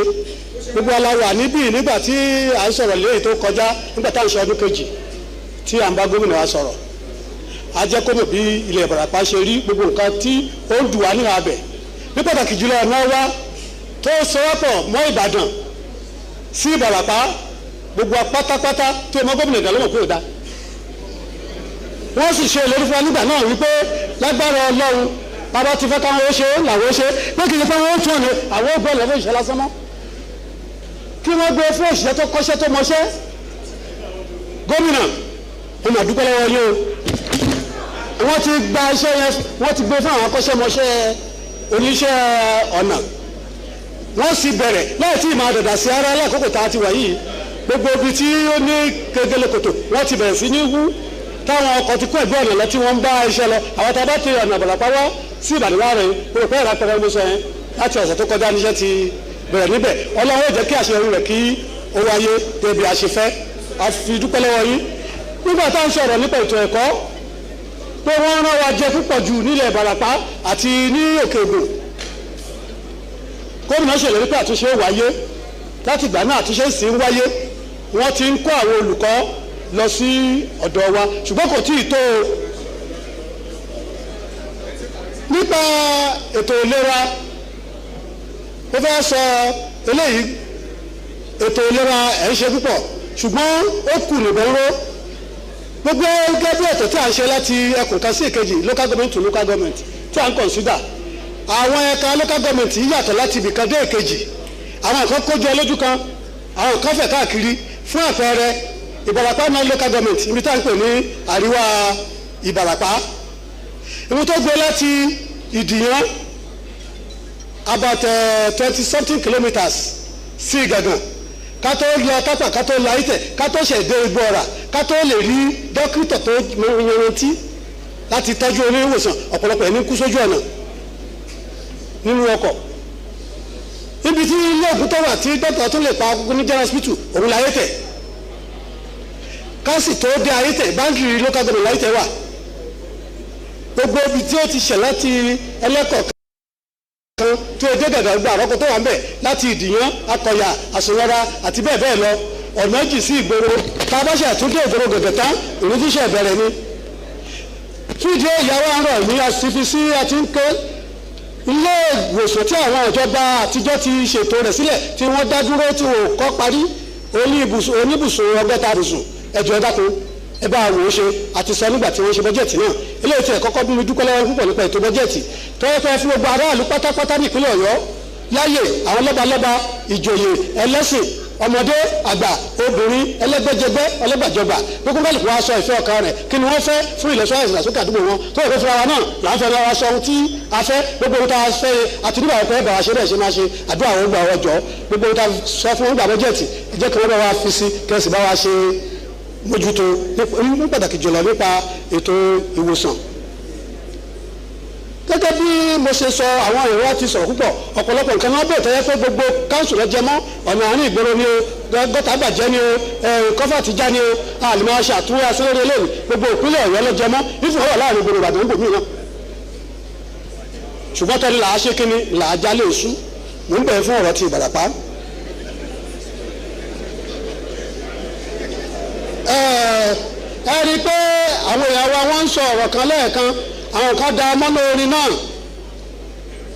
Speaker 6: Gbogbo aláwọ̀ níbí nígbà tí à ń sọ̀rọ̀ léyìí tó kọjá nígbà tá à ń ṣe ọdún kejì tí à ń bá gómìnà wa sọ̀rọ̀. A jẹ́ kó mọ̀ bí ilẹ̀ Ìbàràpá ṣe rí gbogbo nǹkan tí ó ń dùn wá ní abẹ̀. Ní pàtàkì jùlọ ọ̀nà wa tó sọ́wọ́pọ̀ mọ́ Ìbàdàn sí Ìbàràpá gbogbo pátápátá tó ọmọ gómìnà ìdálọ́mọ̀ pé ò dá wọ́n sì ṣe ìlérí fún wa nígbà náà wípé lágbára Ọlọ́run bàbá ti fẹ́ káwọn ó ṣe làwọn ó ṣe pé kì í ṣe pé wọ́n ó tún ọ̀nà àwọn ó gbọ́ lọ́wọ́ ìṣẹ́ lásán mọ́ kí wọ́n gbé fún òṣìṣẹ́ tó kọ́ṣẹ́ tó mọṣẹ́ gómìnà mo mà dúpẹ́ lọ́wọ́ yín o wọ́n ti gba iṣẹ́ yẹn wọ́n ti gbé fún àwọn akọ́ṣẹ́mọṣẹ́ oníṣẹ́ ọ̀nà wọ́n sì bẹ̀rẹ̀ láì tí ì máa dàda sí ara lákòókò tá a ti wà yìí gbogbo ibi tí ó ní gegele kòtò wọ́n ti bẹ̀rẹ̀ sí ní wú táwọn ọkọ̀ ti kó ẹ̀gbẹ́ ọ̀nà lọ tí wọ́n ń bá iṣẹ́ lọ àwọn tá a bá ti ọ̀nà àbàlàpá wá sí Ìbàdàn láàrin gbogbo pẹ́ ìrà pẹ̀lú ẹgbẹ́sọ yẹn láti ọ̀sẹ̀ tó kọjá níṣẹ́ ti bẹ̀rẹ̀ níbẹ̀ Ọlọ́run ó jẹ́ kí àṣeyọrí rẹ̀ kí ó wáyé débi àṣefẹ́ a fi dúpẹ́ lọ́wọ́ yín nígbà tá à ń sọ̀rọ̀ nípa ètò ẹ̀kọ́ pé wọ́n rán wa jẹ púpọ̀ jù nílẹ̀ Ìbàràpá àti ní Òkè Ògùn gómìnà ṣèlérí pé àtúnṣe ó wáyé láti ìgbà náà àtúnṣe sì ń wáyé wọ́n ti ń kọ́ àwọn olùkọ́ lọ sí ọ̀dọ̀ wa ṣùgbọ́n kò tí ì tó o nípa ètò ìlera ó fẹ́ sọ eléyìí ètò ìlera ẹ̀ ń ṣe púpọ̀ ṣùgbọ́n ó kù nìbọn ró gbogbo gẹ́gẹ́ bí ètò tí a ń ṣe láti ẹkùn kan sí èkejì local government to local government tí a ń consider àwọn ẹ̀ka local government yìí yàtọ̀ láti ibìkan dé èkejì àwọn kan kójọ lójú kan àwọn kan fẹ̀ káàkiri fún àpẹẹrẹ Ìbàràpá náà local government ibi tá à ń pè ní àríwá Ìbàràpá ibi tó gbé láti Ìdìyàn about 20 something kilometres sí Ìgàngàn ká tó lọ tápà ká tó lọ Ayítẹ̀ ká tó ṣẹ̀dé Igbó Ọ̀rà ká tó lè rí dókítà tó yanrantí láti tọ́jú oníwòsàn ọ̀pọ̀lọpọ̀ ẹni kú sójú ọ̀nà nínú ọkọ̀ níbi tí ilé ògùn tó wà tí dókítà tó lè pa akókó ní general hospital òun la Ayítẹ̀ ká sì tó dé Ayítẹ̀ báńkì local government Ayítẹ̀ wà gbogbo ibi tí ó ti ṣẹ̀ láti ẹlẹ́kọ̀ọ́ kan tó edé gàgà gba àrọ́kọ tó wà ń bẹ̀ láti Ìdìyàn Akọ̀yà Àsùnwọ̀ra àti bẹ́ẹ̀ bẹ́ẹ̀ lọ ọ̀nà jì sí ìgboro tá a bá ṣe àtúndé ìgboro gẹ̀gẹ̀ tán ìrújíṣẹ́ ìbẹ̀rẹ̀ ni fídíò ìyàwó àárọ̀ ní àsìfisí àti ń ké ilé ìwòsàn tí àwọn ìjọba àtijọ́ ti ṣètò rẹ̀ sílẹ̀ tí wọ́n dá dúró tí wọ́n kọ́ parí oníbùsùn 100 ibùsùn ẹ̀jọ̀ ẹ̀dákun ẹ bá wò ó ṣe àti sọ nígbà tí wọ́n ṣe bọ́jẹ̀tì náà eléyìí tí ẹ̀ kọ́kọ́ bí mi dúpẹ́ lọ́wọ́ púpọ̀ nípa ètò bọ́jẹ̀tì tọ́wọ́ fẹ́ fún gbogbo aráàlú pátápátá nípínlẹ̀ Ọ̀yọ́ láyè àwọn lọ́balọ́ba ìjòyè ẹlẹ́sìn ọmọdé àgbà obìnrin ẹlẹ́gbẹ́jẹgbẹ́ ọlọ́gbàjọgbà gbogbo kálukú wa sọ ìfẹ́ ọkàn rẹ̀ kí ni wọ́n fẹ́ fún ìlọsíwájú ìdàgbàsókè àdúgbò wọn tó yẹ kó fúnra wa náà là ń fẹ́ lọ́wọ́ sọ ohun tí a fẹ́ gbogbo ohun tá a fẹ́ àti nígbà wọn fẹ́ bá wa ṣe bẹ́ẹ̀ ṣe máa ṣe àdúrà wọn gbà wọ́n jọ gbogbo ohun tá a sọ fún wọn gbà bọ́jẹ̀tì ẹ jẹ́ kí wọ́n bá wa fi sí kẹ́sì bá wa ṣe mójútó ní pàtàkì jùlọ nípa ètò ìwòsàn gẹ́gẹ́ bí mo ṣe sọ àwọn èrò àti sọ̀rọ̀ púpọ̀ ọ̀pọ̀lọpọ̀ nǹkan wọn bẹ̀rẹ̀ tẹ́lẹ̀ pé gbogbo káńsù lọ jẹ mọ́ ọ̀nà àárín ìgboro ni o gọ́tà bàjẹ́ ni o kọ́fà ti já ni o àlùmọ́ aṣọ àtúwé asẹ́lẹ̀rẹ́ lónìí gbogbo ìpínlẹ̀ Ọ̀yọ́ lọ jẹ mọ́ ìfowópamọ́ láàrin ìgboro Ìbàdàn gbòmí náà ṣùgbọ́n tẹ́lẹ̀ là á ṣe kínní là á jálè èṣú mò ń bẹ̀rẹ̀ fún ọ̀rọ̀ ti Ìbàràpá. ẹ rí i pé àwọn èèyàn wa wọ́n ń sọ ọ̀rọ̀ kan lẹ́ẹ̀kan àwọn kan da ọmọ lórí náà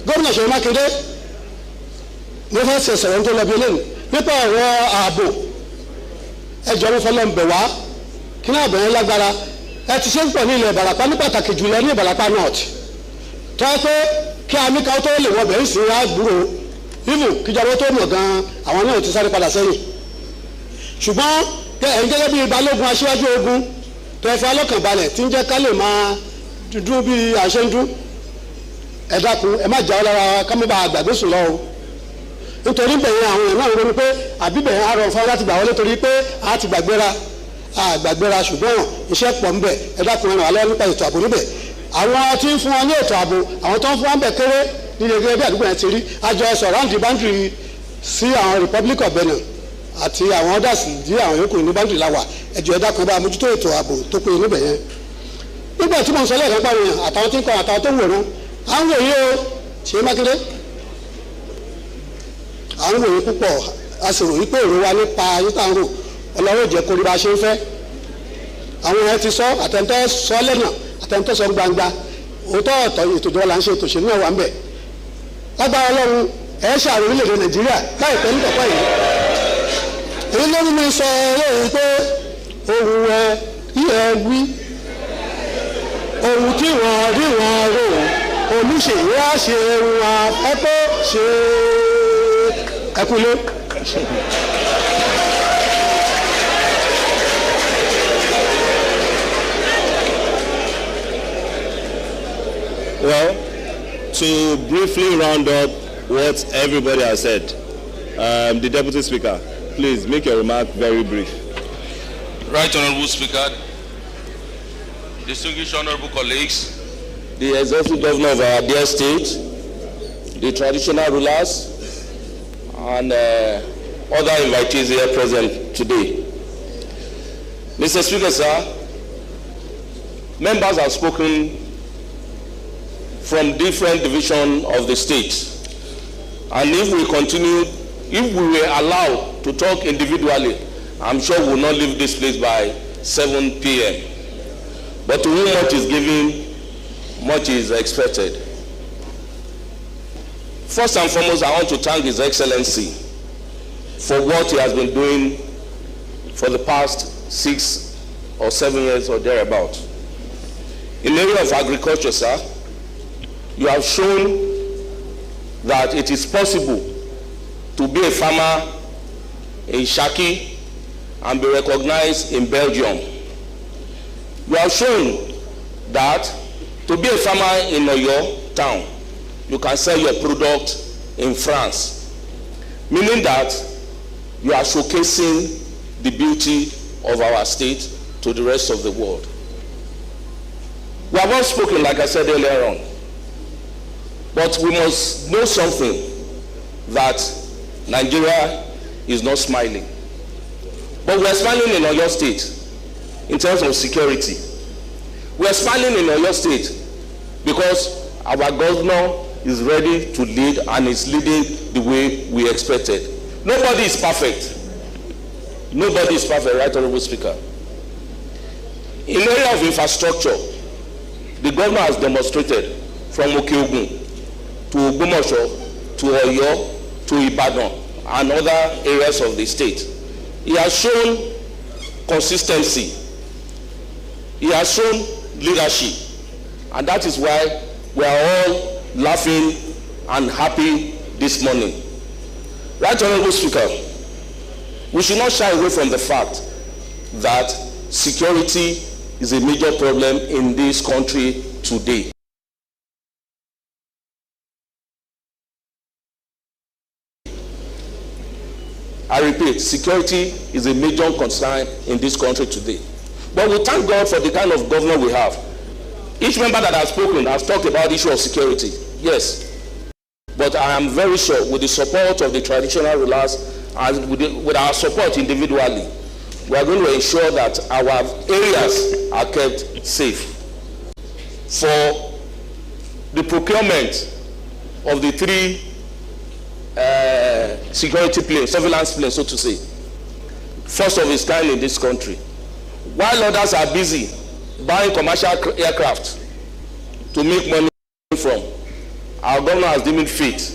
Speaker 6: gómìnà Seyi Makinde mo fẹ́ ṣe sọ̀rọ̀ tó lọ bí eléyìí nípa ọ̀rọ̀ ààbò ẹjọ́ ló fọlọ́ ń bẹ̀ wá kí náà bẹ̀rẹ̀ lágbára ẹ ti ṣe ń pọ̀ ní ilẹ̀ Ìbàràpá ní pàtàkì jùlọ ní Ìbàràpá north tọ́ pé kí amíkà tó lè wọ bẹ̀rẹ̀ sí wá gbúrò ibù kíjọba tó mọ̀ gan-an àwọn náà ti sáré padà sẹ́yìn ṣùgbọ́n ẹ̀yin gẹ́gẹ́ bí balógun aṣíwájú ogun tẹ̀fẹ́ alọ́kànbalẹ̀ tí ń jẹ́ ká lè máa dúdú bí àṣẹ ń dún ẹ dákun ẹ má jà ọ́ lára ká má bàa àgbàgbé sùn lọ o nítorí bẹ̀yẹn àwọn èèyàn náà ń ronú pé àbí bẹ̀yẹn á rọrùn fún láti gbà wọlé torí pé a ti gbàgbéra ṣùgbọ́n iṣẹ́ pọ̀ ń bẹ̀ ẹ dákun ẹ̀ràn alẹ́ nípa ètò ààbò níbẹ̀ àwọn tí ń fún wọn ní ètò ààbò àwọn tó ń fún wọn bẹ̀ kéré nílé gẹ́gẹ́ bí àdúgbò yẹn ti rí àjọ sọ̀ráǹdì báńdìrì sí àwọn Republic of Benin àti àwọn ọ̀dàsì dí àwọn yòókù ní báńdìrì làwà ẹjọ́ ẹ dákun ẹ bá mójútó ètò ààbò tó péye níbẹ̀ yẹn nígbà tí mo ń sọ lẹ́ẹ̀kan pàrọ̀ yẹn àtàwọn tí ń kọ́ àtàwọn tó ń wòran à ń wòye o Seyi Makinde à ń wòye púpọ̀ a sì ròyìn pé èrò wa nípa ayé tá à ń rò Ọlọ́run jẹ́ kó rí bá a ṣe ń fẹ́ àwọn yẹn ti sọ àtẹ̀ntẹ́ sọ lẹ́nà àtẹ̀ntẹ́ sọ gbangba òótọ́ ọ̀tọ̀ ètò ìjọba là ń ṣe ètò ìṣèlú náà wà ń bẹ̀ lágbára Ọlọ́run ẹ̀ ṣàrò orílẹ̀-èdè Nàìjíríà láìpẹ́ nítọ̀pọ̀ yìí èyí ló ní mi sọ lóyún pé ohun ẹ yẹ wí ohun tí wọ́n rí wọn rò olùṣèlú á ṣe wọn ẹ̀kọ́ ṣe ẹkúlé.
Speaker 2: Well, to briefly round up what everybody has said, the Deputy Speaker, please make your remark very brief.
Speaker 3: Right Honourable Speaker, distinguished honourable colleagues,
Speaker 2: The executive governor of our dear state, the traditional rulers, and other invitees here present today. Mr. Speaker, sir, members have spoken from different divisions of the state. And if we continue, if we were allowed to talk individually, I'm sure we will not leave this place by 7 p.m. But to whom much is given, much is expected. First and foremost, I want to thank His Excellency for what he has been doing for the past 6 or 7 years or thereabout. In the area of agriculture, sir, you have shown that it is possible to be a farmer in Shaki and be recognized in Belgium. You have shown that to be a farmer in Oyo town, you can sell your product in France, meaning that you are showcasing the beauty of our state to the rest of the world. We have all spoken, like I said earlier on, but we must know something, that Nigeria is not smiling. But we are smiling in Oyo State in terms of security. We are smiling in Oyo State because our governor is ready to lead and is leading the way we expected. Nobody is perfect. Nobody is perfect, right, Honourable Speaker? In the area of infrastructure, the governor has demonstrated from Okeogun to Ogbomoso to Oyo to Ibadan and other areas of the state. He has shown consistency. He has shown leadership. And that is why we are all laughing and happy this morning. Right, Honourable Speaker, we should not shy away from the fact that security is a major problem in this country today. I repeat, security is a major concern in this country today. But we thank God for the kind of governor we have. Each member that has spoken has talked about the issue of security. Yes. But I am very sure with the support of the traditional rulers and with our support individually, we are going to ensure that our areas are kept safe. For the procurement of the 3 security planes, surveillance planes, so to say, first of its kind in this country, while others are busy buying commercial aircraft to make money from, our governor has deemed fit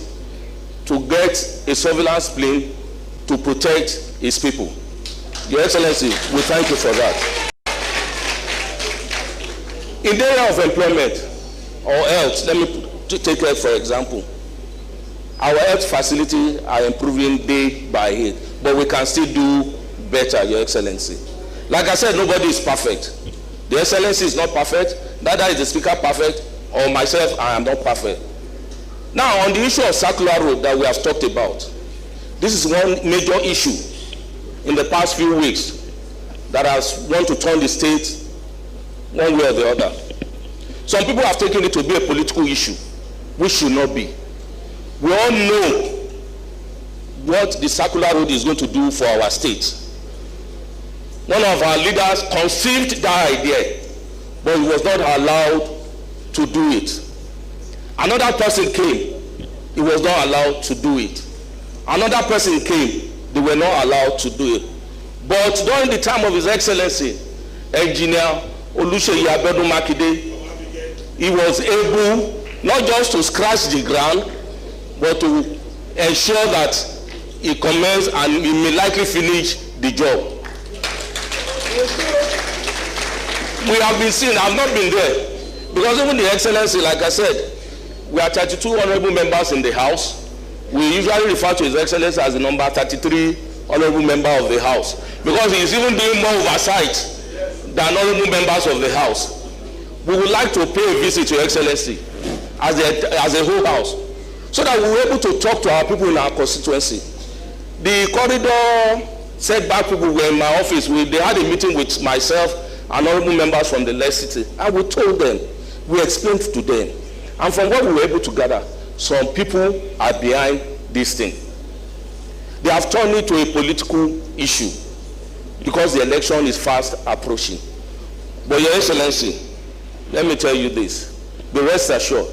Speaker 2: to get a surveillance plane to protect his people. Your Excellency, we thank you for that. In the area of employment or health, let me take health for example. Our health facilities are improving day by day, but we can still do better, Your Excellency. Like I said, nobody is perfect. The Excellency is not perfect, neither is the Speaker perfect, or myself, I am not perfect. Now, on the issue of circular road that we have talked about, this is one major issue in the past few weeks that has want to turn the state one way or the other. Some people have taken it to be a political issue, which should not be. We all know what the circular road is going to do for our state. One of our leaders conceived that idea, but he was not allowed to do it. Another person came, he was not allowed to do it. Another person came, they were not allowed to do it. But during the time of His Excellency, Engineer Seyi Makinde, he was able not just to scratch the ground, but to ensure that he commenced and he may likely finish the job. We have been seen, I've not been there. Because even the Excellency, like I said, we are 32 honorable members in the House. We usually refer to His Excellency as the number 33 honorable member of the House. Because he is even doing more oversight than honorable members of the House. We would like to pay a visit to Your Excellency as a whole House, so that we were able to talk to our people in our constituency. The corridor setback people were in my office. They had a meeting with myself and honorable members from the left city, and we told them, we explained to them, and from what we were able to gather, some people are behind this thing. They have turned it to a political issue because the election is fast approaching. But Your Excellency, let me tell you this, be rest assured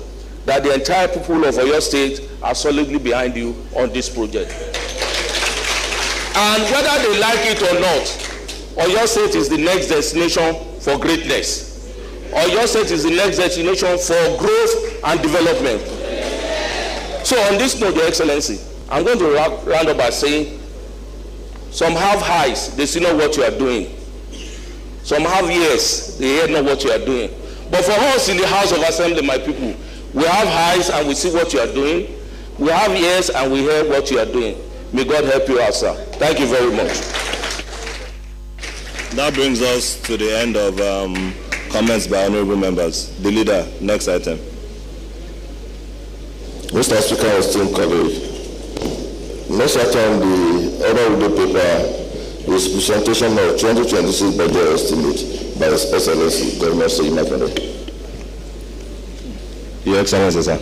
Speaker 2: that the entire people of Oyo State are solidly behind you on this project. And whether they like it or not, Oyo State is the next destination for greatness. Oyo State is the next destination for growth and development. So on this note, Your Excellency, I'm going to round up by saying, some have eyes, they see not what you are doing. Some have ears, they hear not what you are doing. But for us in the House of Assembly, my people, we have eyes and we see what you are doing. We have ears and we hear what you are doing. May God help you out, sir. Thank you very much.
Speaker 7: That brings us to the end of comments by honorable members. The leader, next item.
Speaker 8: Mr. Speaker, esteemed colleague, next item, the order of the paper is presentation of 2026 budget estimate by His Excellency Governor Seyi Makinde.
Speaker 7: Your Excellency, sir.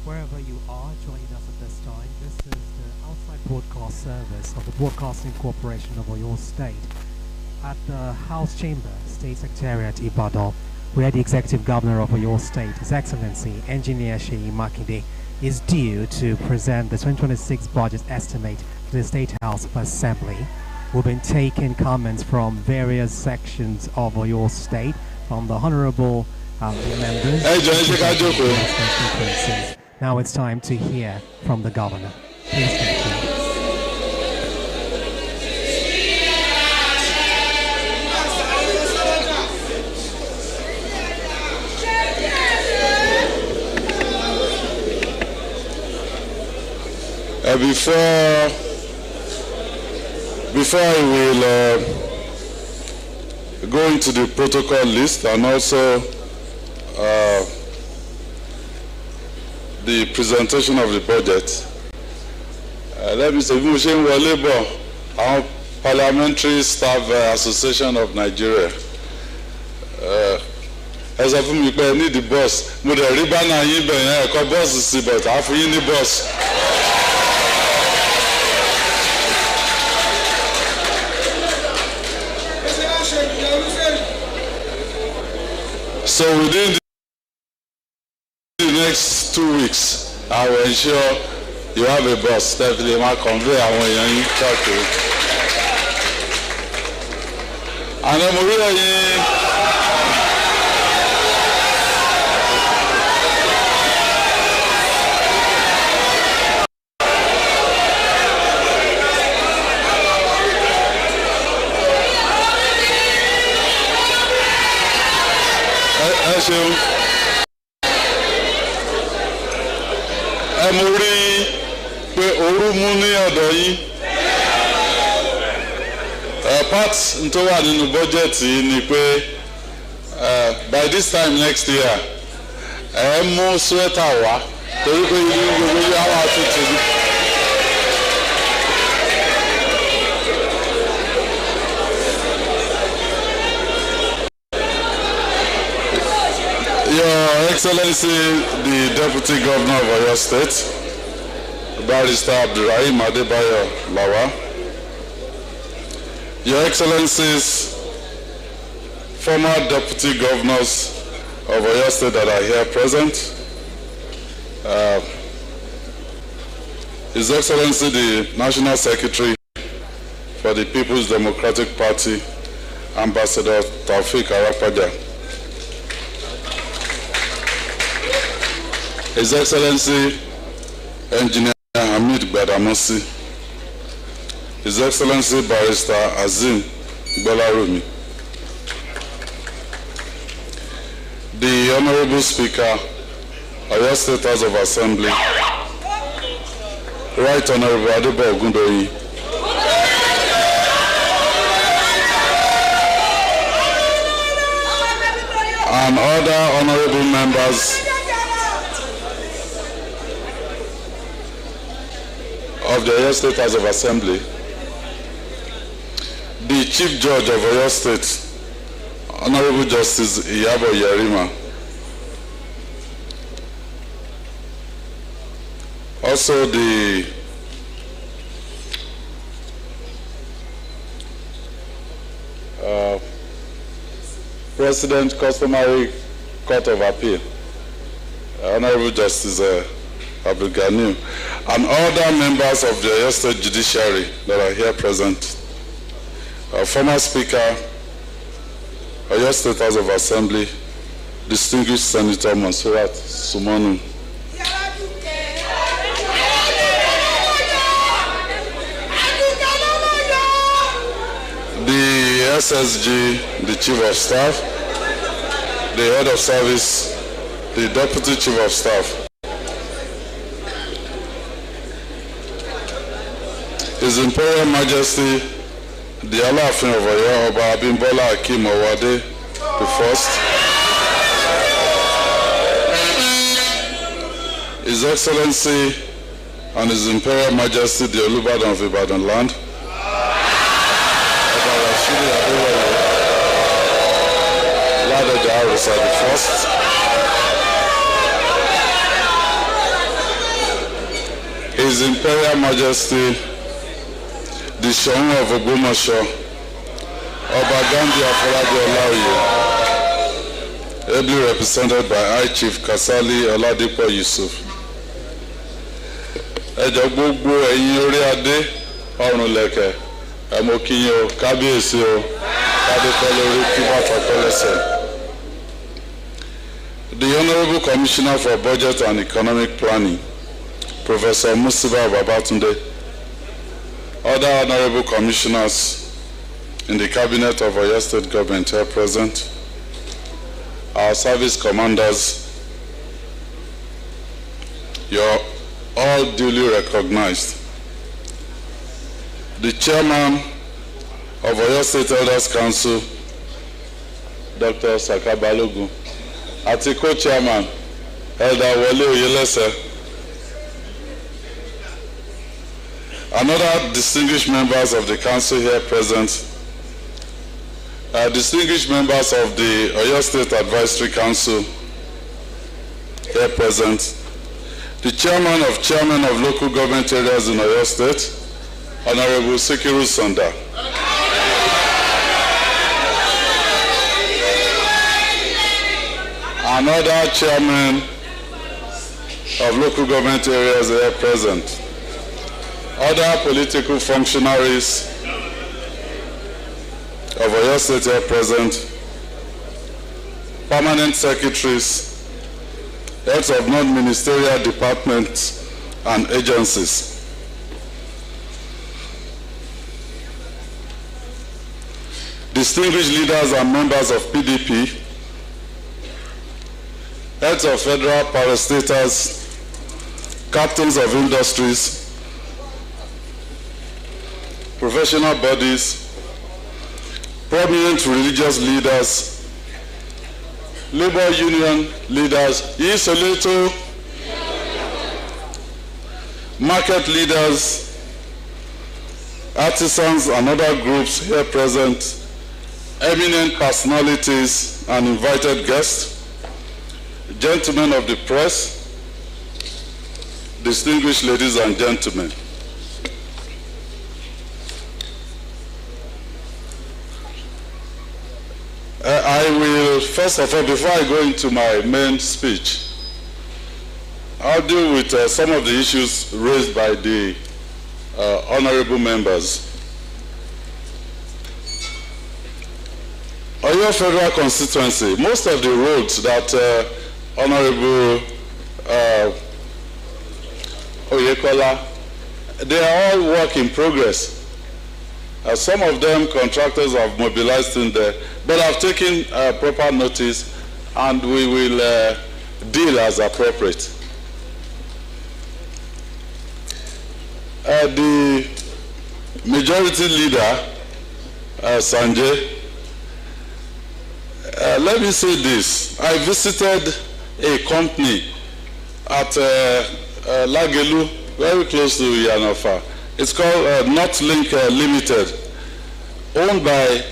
Speaker 9: Wherever you are joining us at this time, this is the outside broadcast service of the Broadcasting Corporation of Oyo State at the House Chamber, State Secretariat, Ibadan, where the Executive Governor of Oyo State, His Excellency Engineer Seyi Makinde, is due to present the 2026 budget estimate to the State House of Assembly. We've been taking comments from various sections of Oyo State, from the honorable members. Now it's time to hear from the governor. Please continue.
Speaker 10: Before I will go into the protocol list and also the presentation of the budget, let me say, our Parliamentary Staff Association of Nigeria, as of me, I need the boss. But the ribbon and you be boss is but I for you the boss. So within the next 2 weeks, I will ensure you have a boss. Definitely, my convey I want you to talk to. And I'm really mo rí pé ooru mú ní ọ̀dọ̀ yín. Part tó wà nínú bọ́jẹ̀tì ni pé by this time next year mú sweater wá torí pé ilé gbogbo yà wà tuntun. Your Excellency, the Deputy Governor of Oyo State, Barrister Abdulrahim Adebayo Lawa, Your Excellencies, former Deputy Governors of Oyo State that are here present, His Excellency the National Secretary for the People's Democratic Party, Ambassador Taufik Arapaja. His Excellency Engineer Hamid Gbadamosi. His Excellency Barrister Azim Gbolarumi. The Honorable Speaker, Oyo State House of Assembly, Right Honorable Adebo Ogundoyi. And other honorable members of the Oyo State House of Assembly, the Chief Judge of Oyo State, Honorable Justice Iyabo Yerima, also the President Customary Court of Appeal, Honorable Justice Abdul Ghani, and other members of the Oyo State Judiciary that are here present. Former Speaker, Oyo State House of Assembly, Distinguished Senator Monsurat Sumonu. The SSG, the Chief of Staff, the Head of Service, the Deputy Chief of Staff. His Imperial Majesty, the Alaafin of Oyo, Oba Abimbola Akeem Owade the First. His Excellency and His Imperial Majesty, the Olubadan of Ibadan Land, Ladoja Arisa the First. His Imperial Majesty, the Shoun of Ogbomoso, Oba Gandhi Afolabi Olaoye, ably represented by High Chief Kasali Oladipo Yusuf. Ẹjọ́ gbogbo ẹ̀yin orí adé ọrùn lẹ̀kẹ̀ ẹ̀mọ́ kíyìn o kábíyèsí o kádépẹ́ lórí kí bàtà pẹ́lẹ́sẹ̀. The Honorable Commissioner for Budget and Economic Planning, Professor Musiba Babatunde, other honorable commissioners in the cabinet of Oyo State government here present, our service commanders, you're all duly recognized. The chairman of Oyo State Elders Council, Dr. Saka Balogun, àti co-chairman, Elder Wole Oyelese, and other distinguished members of the council here present, distinguished members of the Oyo State Advisory Council here present, the chairman of local government areas in Oyo State, Honorable Sikiru Sonda. And other chairmen of local government areas here present. Other political functionaries of Oyo State here present, permanent secretaries, heads of non-ministerial departments and agencies. Distinguished leaders and members of PDP, heads of federal parastatals, captains of industries, professional bodies, prominent religious leaders, labor union leaders, Isoleto, market leaders, artisans and other groups here present, eminent personalities and invited guests, gentlemen of the press, distinguished ladies and gentlemen. I will, first of all, before I go into my main speech, I'll deal with some of the issues raised by the honorable members. Oyo Federal Constituency, most of the roads that Honorable Oyekola, they are all work in progress. Some of them contractors have mobilized in there, but I've taken proper notice and we will deal as appropriate. The majority leader, Sanjay, let me say this. I visited a company at Lagelu, very close to Yanofa. It's called Northlink Limited, owned by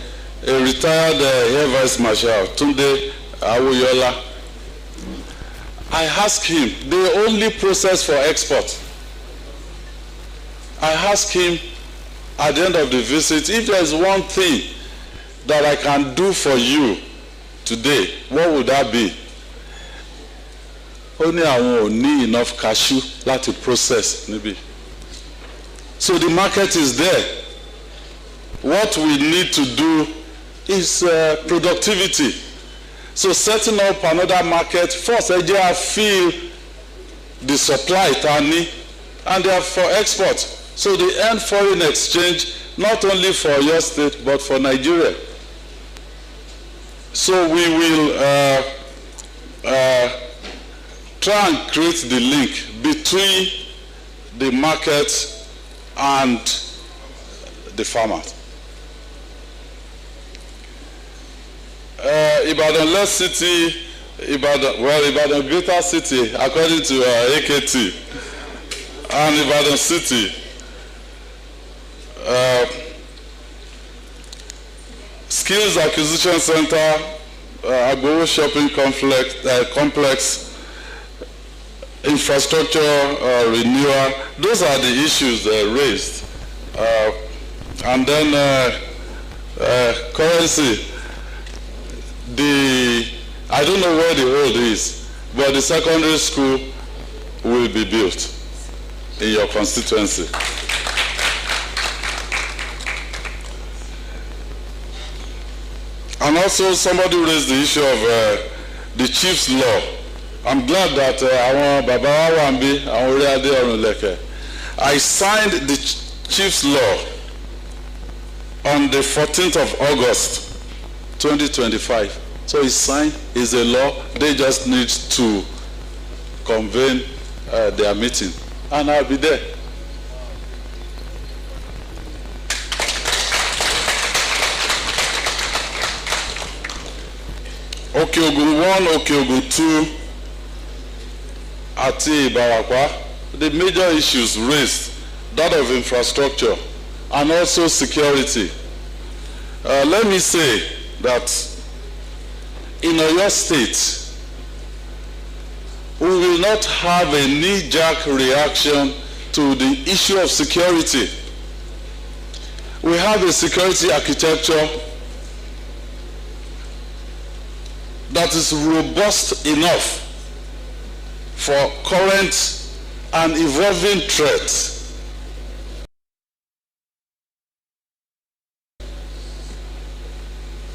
Speaker 10: a retired Air Vice Marshal, Tunde Awoyola. I asked him, they only process for export. I asked him at the end of the visit, if there's one thing that I can do for you today, what would that be? Only I won't need enough cashew to process. Maybe. So the market is there. What we need to do is productivity. So setting up another market, first I feel the supply tani, and they are for export. So they earn foreign exchange not only for your state but for Nigeria. So we will try and create the link between the market and the farmers. Ibadan less city, Ibadan greater city according to AKT, and Ibadan city. Skills Acquisition Center, Agbowo Shopping Complex, infrastructure renewal, those are the issues raised. And then currency, I don't know where the road is, but the secondary school will be built in your constituency. And also somebody raised the issue of the chief's law. I'm glad that Baba Wambi and Oriade Orunleke, I signed the chief's law on the 14th of August 2025. So it's signed, it's a law, they just need to convene their meeting. And I'll be there. Okeogun 1, Okeogun 2, Ati Barakwa, the major issues raised, that of infrastructure and also security. Let me say that in Oyo State, we will not have a knee-jerk reaction to the issue of security. We have a security architecture that is robust enough for current and evolving threats.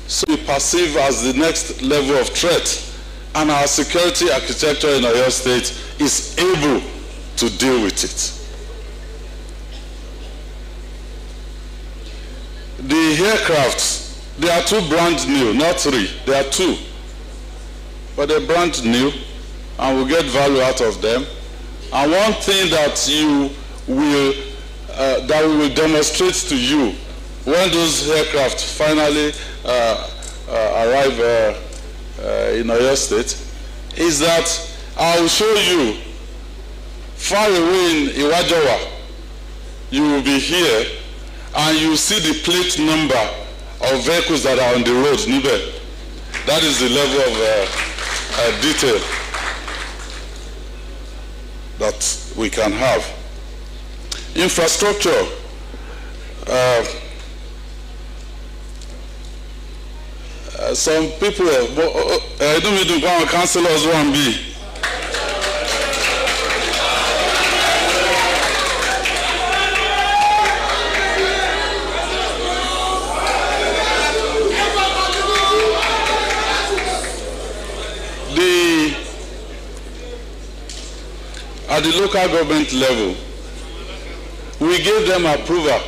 Speaker 10: So we perceive as the next level of threat, and our security architecture in Oyo State is able to deal with it. The aircrafts, they are two brand new, not three, they are two. But they're brand new, and we'll get value out of them. And one thing that we will demonstrate to you when those aircraft finally arrive in Oyo State is that I will show you far away in Iwajowa. You will be here, and you will see the plate number of vehicles that are on the road. That is the level of detail that we can have. Infrastructure. Some people, I don't mean to councillors 1B. at the local government level, we gave them approval.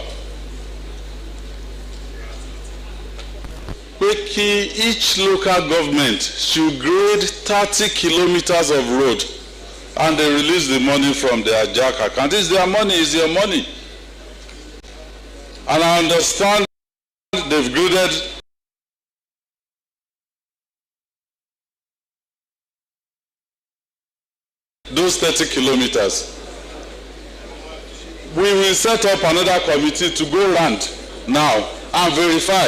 Speaker 10: Each local government should grade 30 kilometers of road, and they release the money from their JAC account. It's their money, it's your money. And I understand they've graded those 30 kilometers. We will set up another committee to go round now and verify.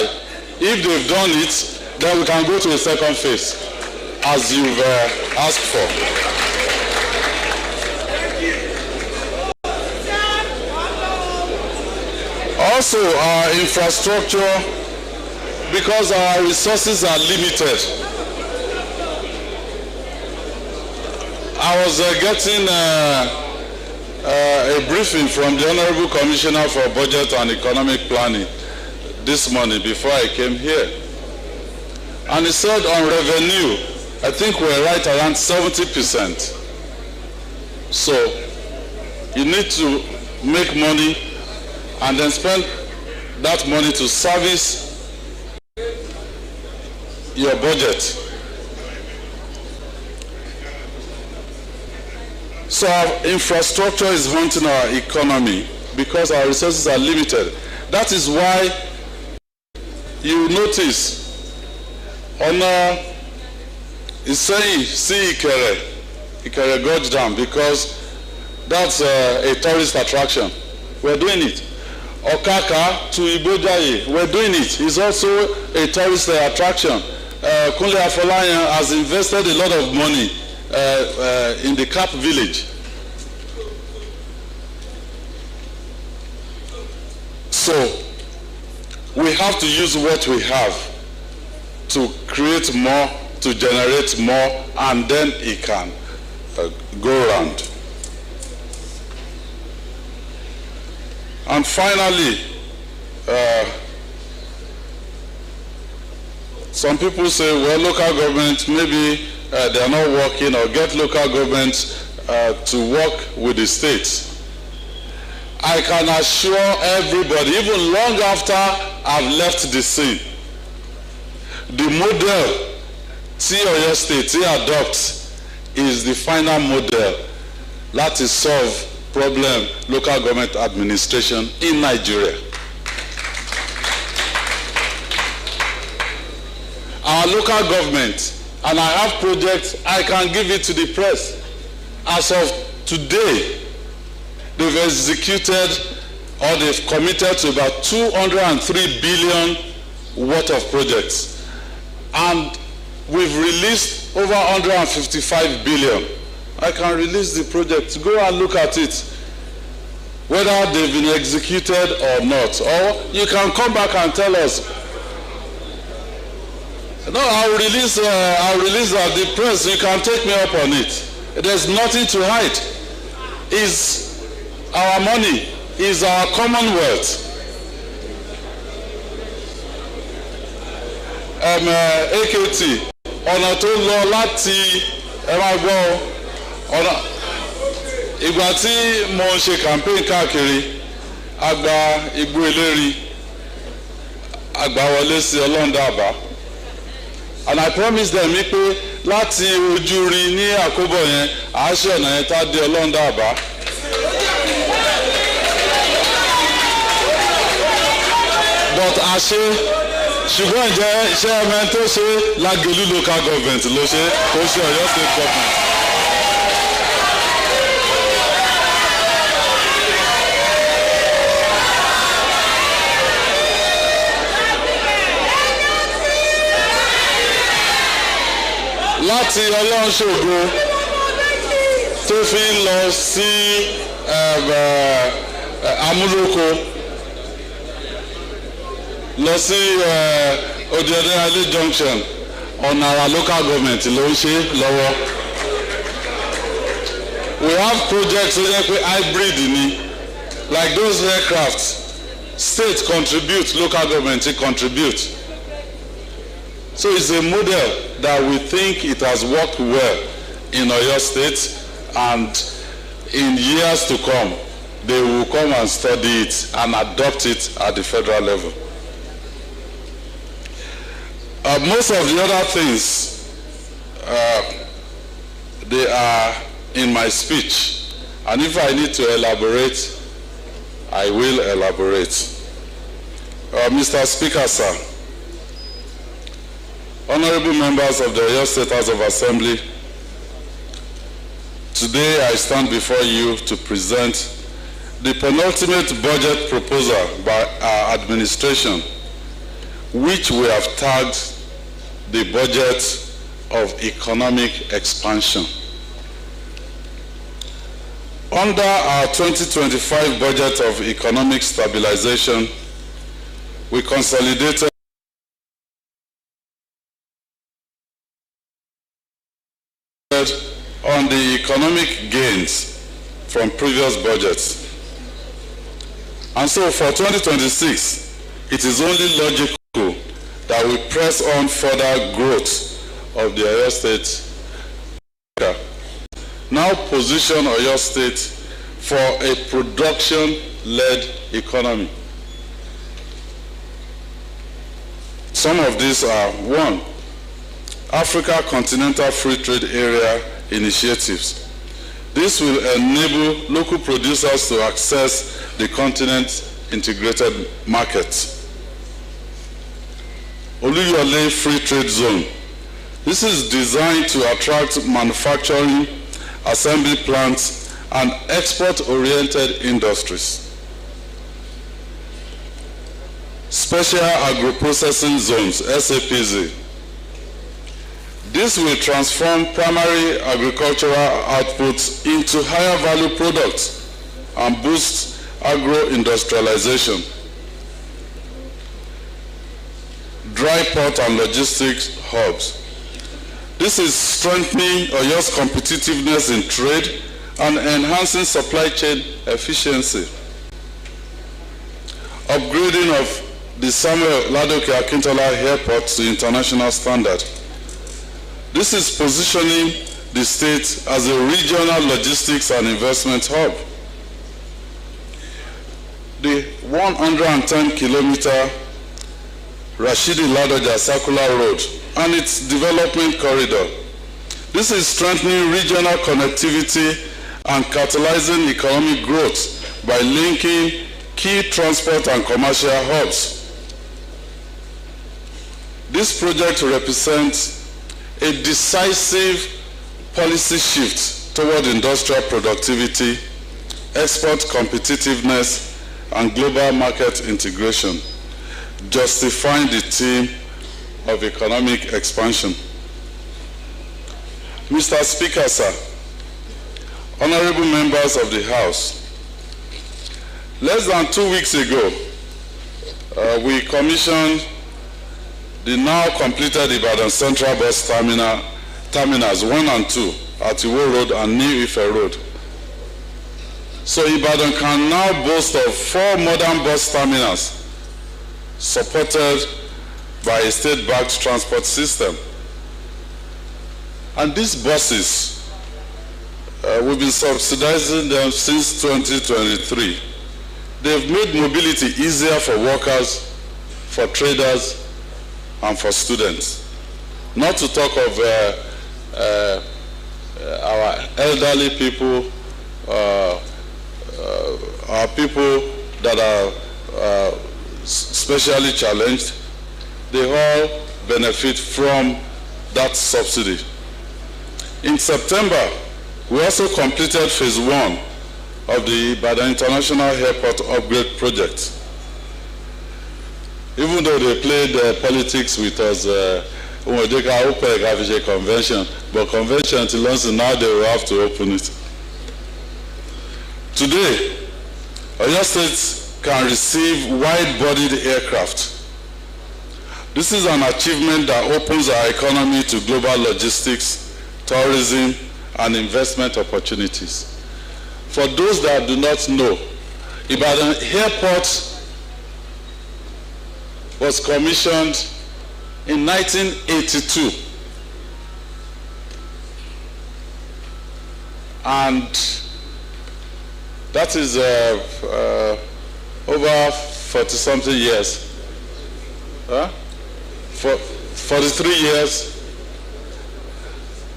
Speaker 10: If they've done it, then we can go to a second phase, as you've asked for. Also, our infrastructure, because our resources are limited. I was getting a briefing from the Honorable Commissioner for Budget and Economic Planning this morning before I came here. And he said on revenue, I think we're right around 70%. So you need to make money and then spend that money to service your budget. So our infrastructure is haunting our economy because our resources are limited. That is why you notice on Seyi Makinde Gorge Dam, because that's a tourist attraction. We're doing it. Okaka to Ibojaye, we're doing it. It's also a tourist attraction. Kunle Afolayan has invested a lot of money in the Cap village. So we have to use what we have to create more, to generate more, and then it can go around. And finally, some people say, well, local government, maybe they are not working, or get local governments to work with the states. I can assure everybody, even long after I've left the scene, the model Oyo State adopts is the final model that is solve problem local government administration in Nigeria. Our local government, and I have projects, I can give it to the press. As of today, they've executed or they've committed to about 203 billion worth of projects. And we've released over 155 billion. I can release the project. Go and look at it, whether they've been executed or not. Or you can come back and tell us. No, I'll release the press. You can take me up on it. There's nothing to hide. It's our money, is our commonwealth. AKT, ọ̀nà tó lọ láti gbọ́ ọ̀nà ìgbà tí mo ń ṣe campaign káàkiri àgbà Igbó Eléri àgbà wọlé sí Ọlọ́ndàbá, and I promise them pé láti Ojúrí ní Àkóbọ̀ yẹn àáṣẹ ọ̀nà yẹn tá dé Ọlọ́ndàbá. But àṣẹ ṣùgbọ́n ìjẹ́ iṣẹ́ ẹ̀mẹ́ tó ṣe Lágelú local government ló ṣe kó ṣe Ọ̀yọ́ state government. Láti Ọlọ́runṣògo tó fi ń lọ sí Amúlòkó lọ sí Odiode Ali junction ọ̀nà our local government ló ń ṣe lọ́wọ́. We have projects tó jẹ́ pé hybrid ni, like those aircraft, state contribute, local government contribute. So it's a model that we think it has worked well in Oyo State, and in years to come, they will come and study it and adopt it at the federal level. Most of the other things, they are in my speech, and if I need to elaborate, I will elaborate. Mr. Speaker, sir, honorable members of the Oyo State House of Assembly, today I stand before you to present the penultimate budget proposal by our administration, which we have tagged the budget of economic expansion. Under our 2025 budget of economic stabilization, we consolidated on the economic gains from previous budgets. And so for 2026, it is only logical that we press on further growth of the Oyo State. Now position Oyo State for a production-led economy. Some of these are: 1, Africa Continental Free Trade Area initiatives. This will enable local producers to access the continent's integrated market. Oluyole Free Trade Zone. This is designed to attract manufacturing, assembly plants, and export-oriented industries. Special Agro-Processing Zones, SAPZ. This will transform primary agricultural outputs into higher value products and boost agro-industrialization. Dry port and logistics hubs. This is strengthening Oyo's competitiveness in trade and enhancing supply chain efficiency. Upgrading of the Samuel Ladoke Akintola Airport to international standard. This is positioning the state as a regional logistics and investment hub. The 110-kilometer Rashidi Ladoja Circular Road and its development corridor. This is strengthening regional connectivity and catalyzing economic growth by linking key transport and commercial hubs. This project represents a decisive policy shift toward industrial productivity, export competitiveness, and global market integration, justifying the theme of economic expansion. Mr. Speaker, sir, honorable members of the House, less than 2 weeks ago, we commissioned the now completed Ibadan Central Bus Terminals 1 and 2 at Iwo Road and New Ife Road. So Ibadan can now boast of 4 modern bus terminals supported by a state-backed transport system. And these buses, we've been subsidizing them since 2023. They've made mobility easier for workers, for traders, and for students. Not to talk of our elderly people, our people that are specially challenged. They all benefit from that subsidy. In September, we also completed phase 1 of the Ibadan International Airport upgrade project. Even though they played politics with us, convention, but convention till now they will have to open it. Today, Oyo State can receive wide-bodied aircraft. This is an achievement that opens our economy to global logistics, tourism, and investment opportunities. For those that do not know, Ibadan Airport was commissioned in 1982. And That is over 40-something years. For 43 years.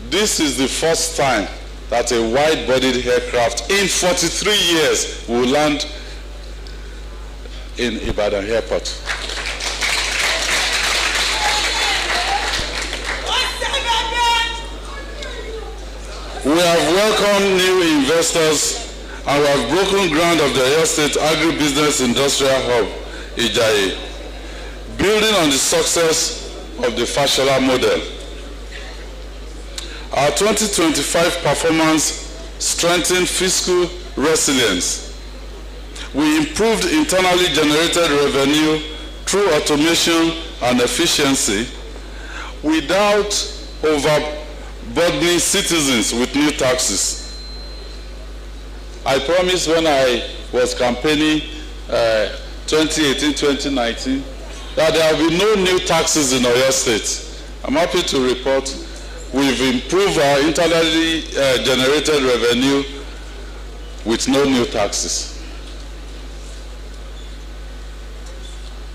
Speaker 10: This is the first time that a wide-bodied aircraft in 43 years will land in Ibadan Airport. We have welcomed new investors and we have broken ground of the Oyo State Agribusiness Industrial Hub, Ijaye, building on the success of the Fashola model. Our 2025 performance strengthened fiscal resilience. We improved internally generated revenue through automation and efficiency without overburdening citizens with new taxes. I promised when I was campaigning 2018-2019 that there will be no new taxes in Oyo State. I'm happy to report we've improved our internally generated revenue with no new taxes.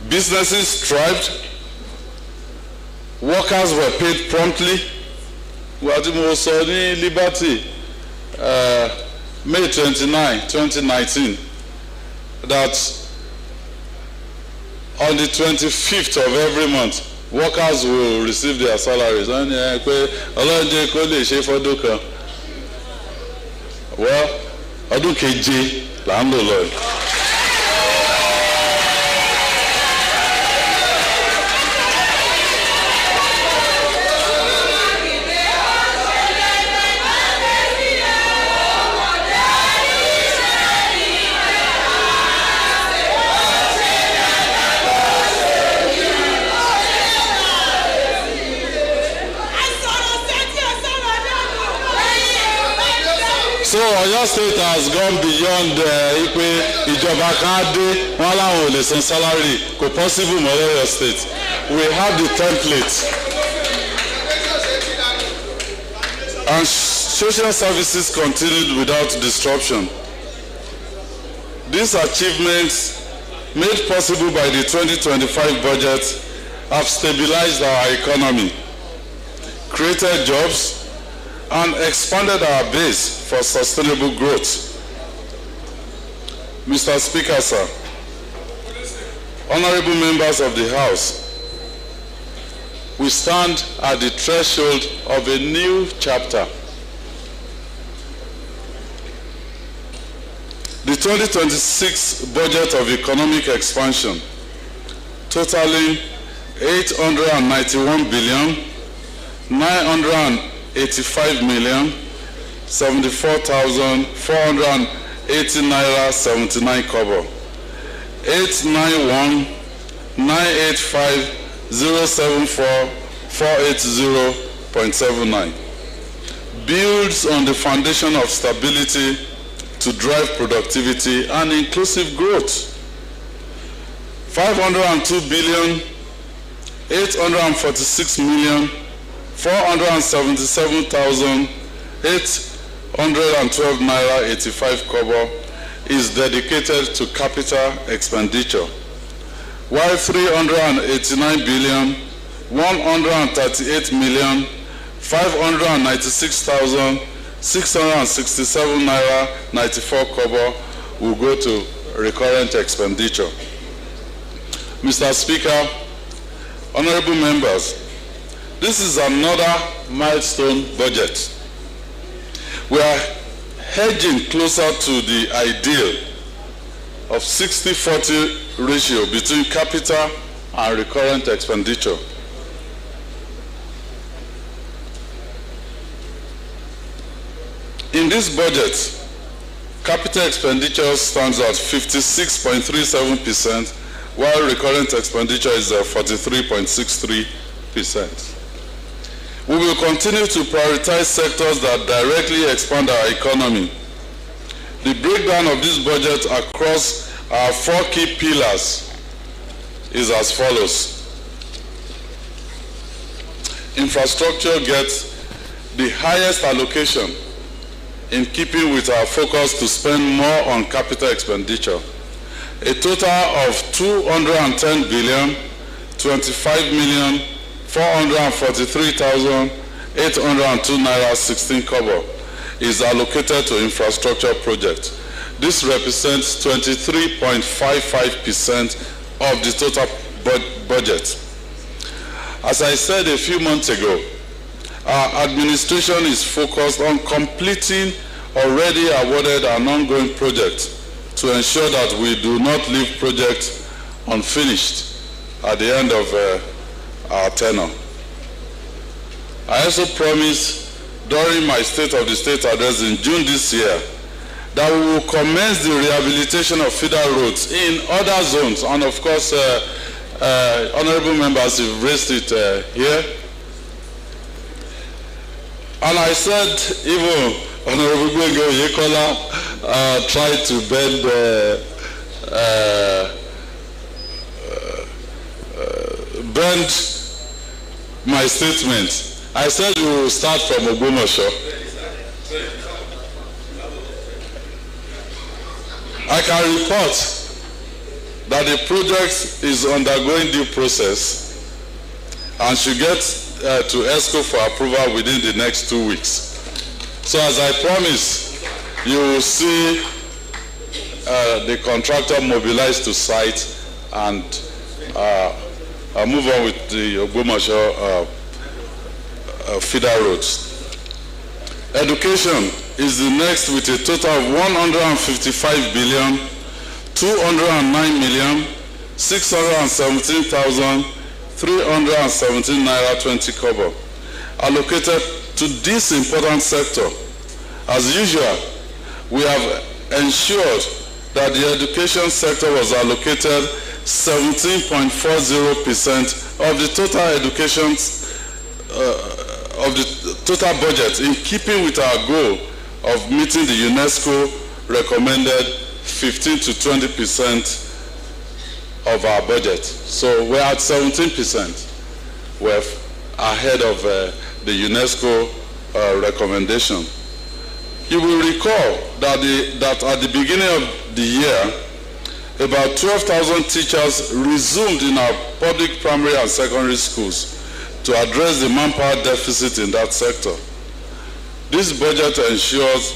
Speaker 10: Businesses thrived, workers were paid promptly. Was Liberty, May 29, 2019, that on the 25th of every month, workers will receive their salaries. Well, ọdún keje là ń lò lọ. So Oyo State has gone beyond ipe ìjọba kan dé wọn láwọn ò lè san salary kò possible mọ́ Oyo State. We have the template. And social services continued without disruption. These achievements made possible by the 2025 budget have stabilized our economy, created jobs, and expanded our base for sustainable growth. Mr. Speaker, sir, honorable members of the House, we stand at the threshold of a new chapter. The 2026 budget of economic expansion, totaling 891 billion, 985,074,480 naira 79 kobo. 891-985-074-480.79 builds on the foundation of stability to drive productivity and inclusive growth. 502 billion, 846 million, 477,812 naira 85 kobo is dedicated to capital expenditure, while 389 billion, 138 million, 596,667 naira 94 kobo will go to recurrent expenditure. Mr. Speaker, honorable members, this is another milestone budget. We are hedging closer to the ideal of 60-40 ratio between capital and recurrent expenditure. In this budget, capital expenditure stands at 56.37%, while recurrent expenditure is at 43.63%. We will continue to prioritize sectors that directly expand our economy. The breakdown of this budget across our 4 key pillars is as follows. Infrastructure gets the highest allocation in keeping with our focus to spend more on capital expenditure. A total of 210 billion 25 million 443,802 naira 16 kobo is allocated to infrastructure projects. This represents 23.55% of the total budget. As I said a few months ago, our administration is focused on completing already awarded and ongoing projects to ensure that we do not leave projects unfinished at the end of our tenure. I also promised during my State of the State address in June this year that we will commence the rehabilitation of feeder roads in other zones, and of course, honorable members have raised it here. And I said, even Honorable Gwengo Yekola tried to bend my statement. I said we will start from Ogbomoso. I can report that the project is undergoing due process and should get to ESCO for approval within the next 2 weeks. So as I promised, you will see the contractor mobilized to site and move on with the Ogbomoso feeder roads. Education is the next with a total of 155 billion 209 million 617,317 naira 20 kobo allocated to this important sector. As usual, we have ensured that the education sector was allocated 17.40% of the total education of the total budget, in keeping with our goal of meeting the UNESCO recommended 15 to 20% of our budget. So we're at 17%. We're ahead of the UNESCO recommendation. You will recall that at the beginning of the year, about 12,000 teachers resumed in our public primary and secondary schools to address the manpower deficit in that sector. This budget ensures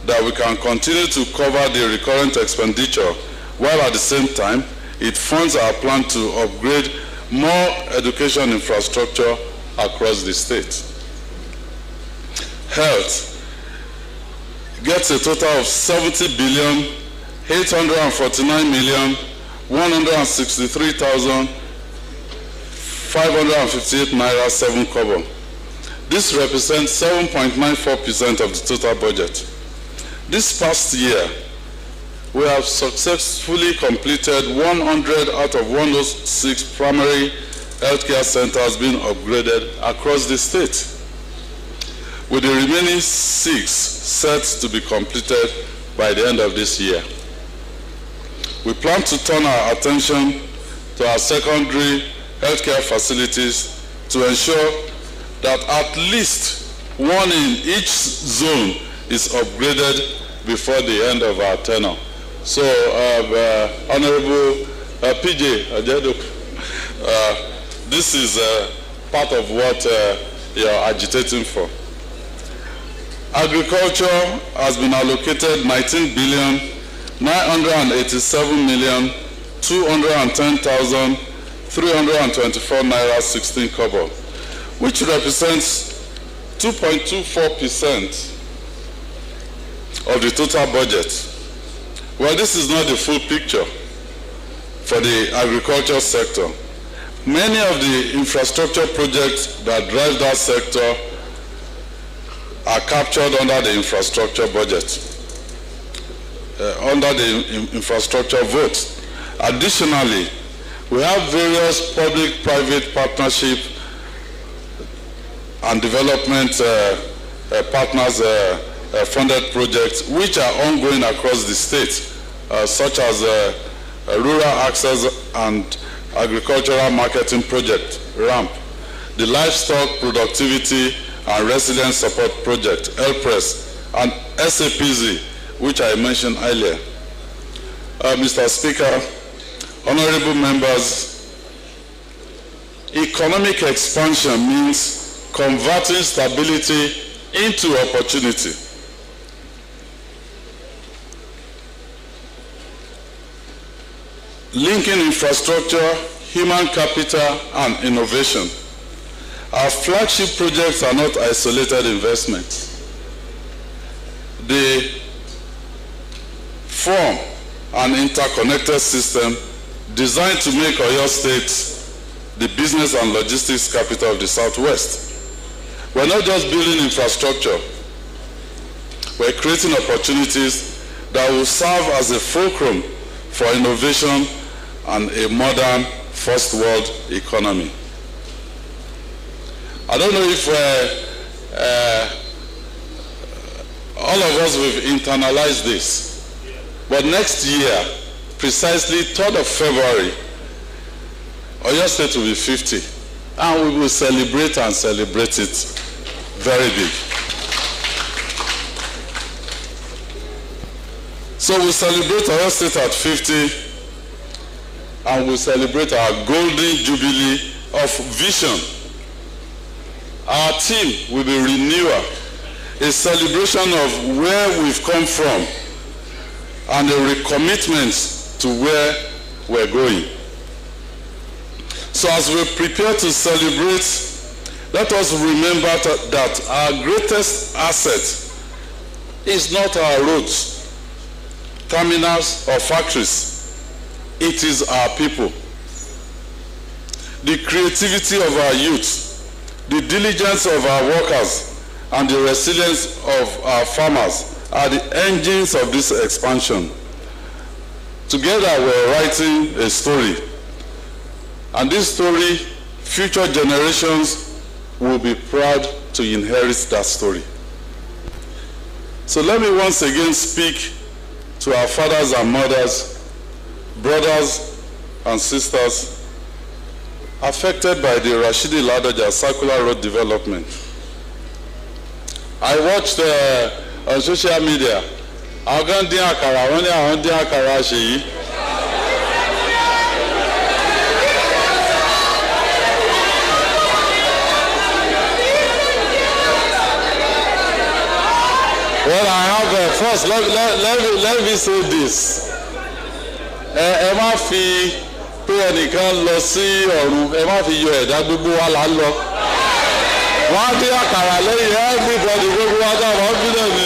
Speaker 10: that we can continue to cover the recurrent expenditure, while at the same time, it funds our plan to upgrade more education infrastructure across the state. Health gets a total of 70 billion 849 million 163,558 naira 7 kobo. This represents 7.94% of the total budget. This past year, we have successfully completed 100 out of 106 primary healthcare centers being upgraded across the state, with the remaining 6 set to be completed by the end of this year. We plan to turn our attention to our secondary healthcare facilities to ensure that at least one in each zone is upgraded before the end of our tenure. So, Honorable PJ Ajedo, this is part of what you are agitating for. Agriculture has been allocated 19 billion 987 million 210,324 naira 16 kobo, which represents 2.24% of the total budget. Well, this is not the full picture for the agriculture sector. Many of the infrastructure projects that drive that sector are captured under the infrastructure budget, under the infrastructure vote. Additionally, we have various public-private partnership and development partners funded projects which are ongoing across the state, such as Rural Access and Agricultural Marketing Project, RAMP, the Livestock Productivity and Resilience Support Project, LPRES, and SAPZ, which I mentioned earlier. Mr. Speaker, honorable members, economic expansion means converting stability into opportunity. Linking infrastructure, human capital, and innovation. Our flagship projects are not isolated investments. They form an interconnected system designed to make Oyo State the business and logistics capital of the Southwest. We're not just building infrastructure, we're creating opportunities that will serve as a fulcrum for innovation and a modern first world economy. I don't know if all of us will internalize this, but next year, precisely 3rd of February, Oyo State will be 50, and we will celebrate and celebrate it very big. So we'll celebrate Oyo State at 50, and we'll celebrate our golden jubilee of vision. Our team will be renewal, a celebration of where we've come from and a recommitment to where we're going. So as we prepare to celebrate, let us remember that our greatest asset is not our roads, terminals, or factories. It is our people. The creativity of our youth, the diligence of our workers, and the resilience of our farmers are the engines of this expansion. Together we're writing a story. And this story, future generations will be proud to inherit that story. So let me once again speak to our fathers and mothers, brothers and sisters affected by the Rashidi Ladoja Circular Road development. I watched on social media, àwọn dín àkàrà, wọ́n ní àwọn dín àkàrà Seyi. Well, I have first, let me say this. Ẹ má fi pé ẹnìkan lọ sí ọ̀run, ẹ má fi yọ ẹ̀dá, gbogbo wa là ń lọ. Wọ́n á dín àkàrà lẹ́yìn everybody, gbogbo wa dá wọ́n bí náà ni.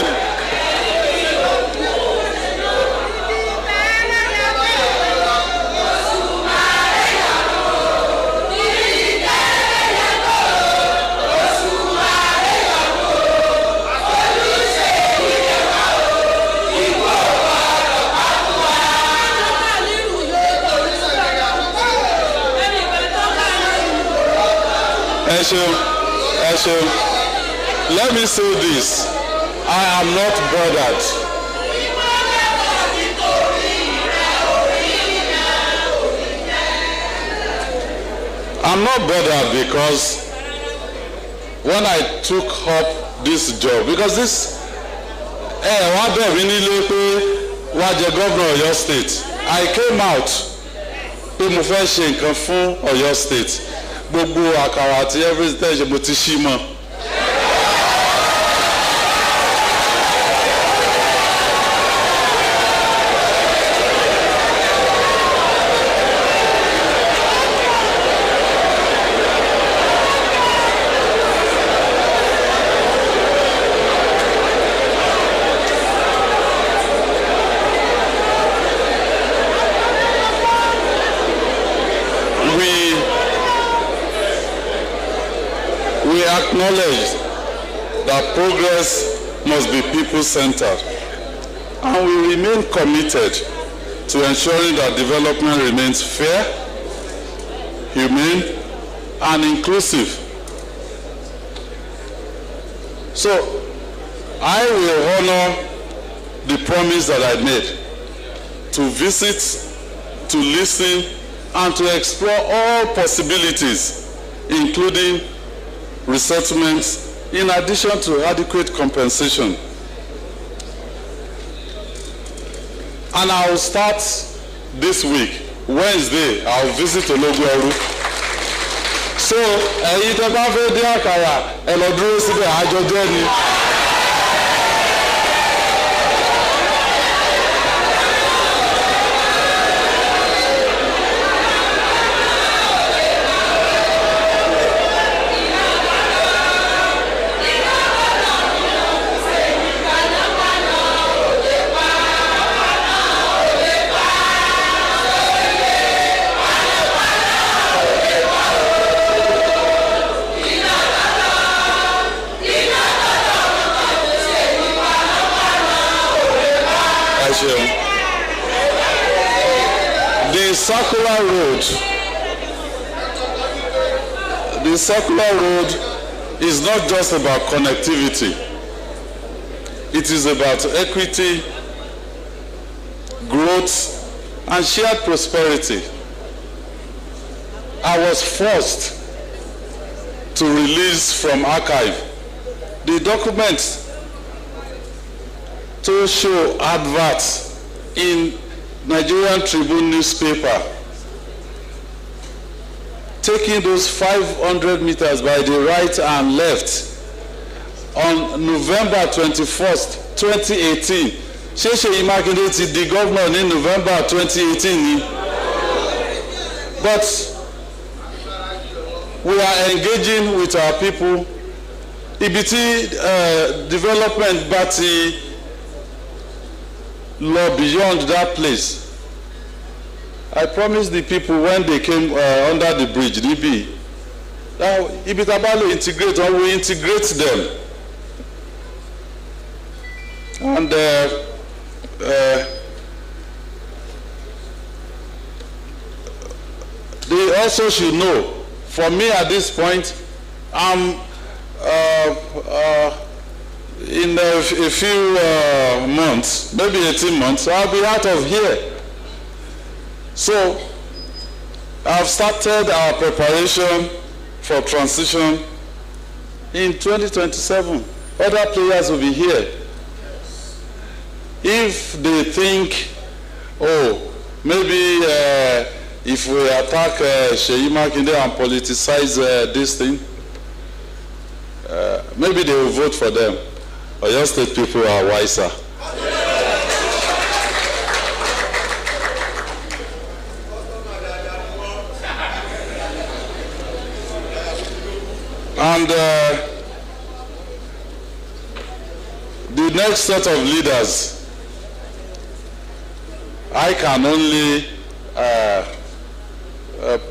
Speaker 10: Let me say this, I am not bothered. I'm not bothered because when I took up this job, because this, wọ́n bẹ̀ mí nílé pé wá jẹ governor Ọ̀yọ́ State, I came out pé mo fẹ́ ṣe nǹkan fún Ọ̀yọ́ State. Gbogbo àkàrà àti everything ṣe mo ti ṣí mọ́. We acknowledge that progress must be people-centered, and we remain committed to ensuring that development remains fair, humane, and inclusive. So, I will honor the promise that I made to visit, to listen, and to explore all possibilities, including resettlements, in addition to adequate compensation. and I will start this week. Wednesday, I will visit Ologweru. So, ẹ̀yin tẹ́ bá fẹ́ dín àkàrà, ẹ lọ dúró síbẹ̀ àjọ jẹ́ ni. The circular road is not just about connectivity. It is about equity, growth, and shared prosperity. I was forced to release from archive the documents to show adverts in Nigerian Tribune newspaper, taking those 500 meters by the right and left on November 21st, 2018. Seyi Makinde ti di governor in November 2018 ni. But we are engaging with our people. Ibi tí development bá ti law beyond that place. I promised the people when they came under the bridge, Nibi, now ibi tá bá lè integrate, and we integrate them. And they also should know, for me at this point, I'm in a few months, maybe 18 months, I'll be out of here. So I've started our preparation for transition in 2027. Other players will be here. If they think, oh, maybe if we attack Seyi Makinde and politicize this thing, maybe they will vote for them. Oyo State people are wiser. And the next set of leaders, I can only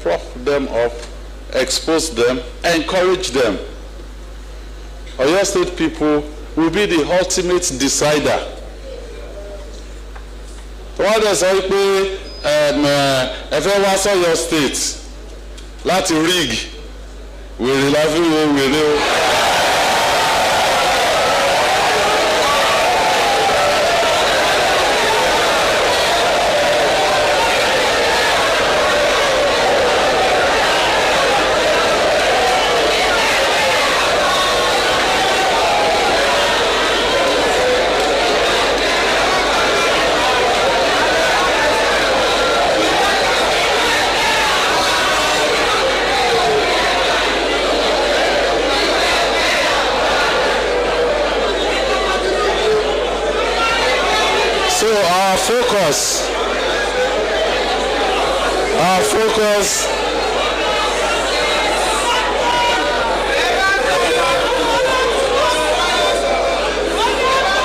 Speaker 10: prop them up, expose them, encourage them. Oyo State people will be the ultimate decider. Wọ́n dẹ̀ sọ pé ẹ fẹ́ wá sọ́yọ́ state láti rig wèrè la fi wo wèrè o.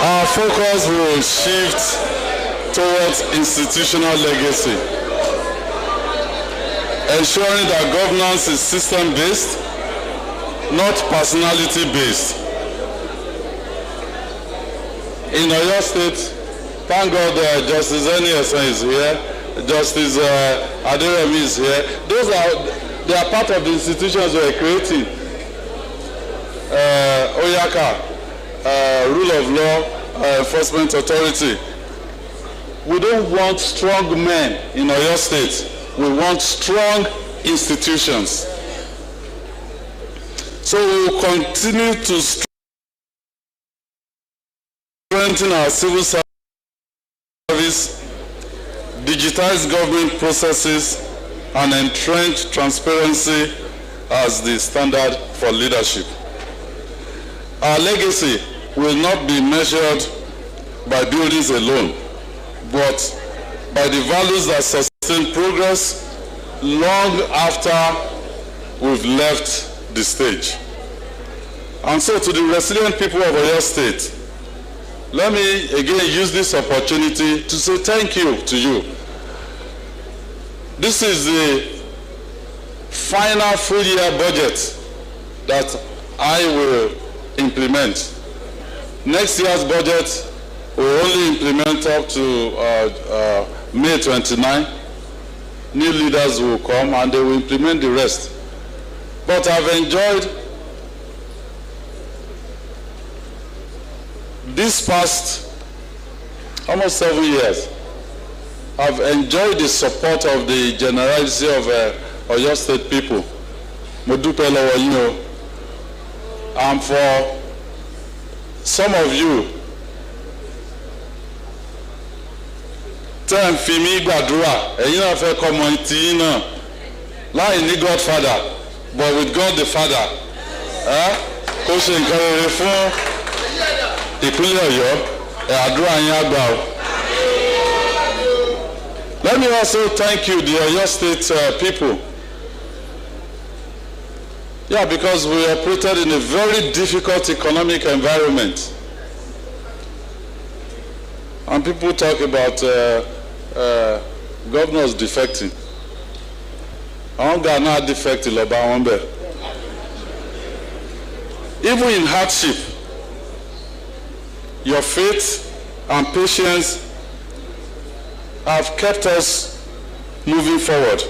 Speaker 10: Our focus will shift towards institutional legacy, ensuring that governance is system-based, not personality-based. In Oyo State, thank God Justice Eni is here, Justice Aderemi is here. They are part of the institutions we are creating. Oyaka, rule of law, enforcement authority. We don't want strong men in Oyo State. We want strong institutions. So we will continue to strengthen our civil service digitize government processes, and entrench transparency as the standard for leadership. Our legacy will not be measured by buildings alone, but by the values that sustain progress long after we've left the stage. And so to the resilient people of Oyo State, let me again use this opportunity to say thank you to you. This is the final full year budget that I will implement. Next year's budget will only implement up to May 29. New leaders will come and they will implement the rest. But I've enjoyed this past almost 7 years. I've enjoyed the support of the generality of Oyo State people. Mo dúpẹ́ lọ́wọ́ yín o. And for some of you, tẹ́ ń fi mí gbàdúrà, ẹ̀yin náà fẹ́ kọ́ ọmọ ìtì yín náà, láì ní Godfather, but with God the Father, kó ṣe nǹkan rere fún ìpínlẹ̀ Ọ̀yọ́, àdúrà yín á gbà o. Let me also thank you, the Oyo State people. Yeah, because we operated in a very difficult economic environment. And people talk about governors defecting. Àwọn Ghana defect lọ́ba wọn bẹ̀. Even in hardship, your faith and patience have kept us moving forward.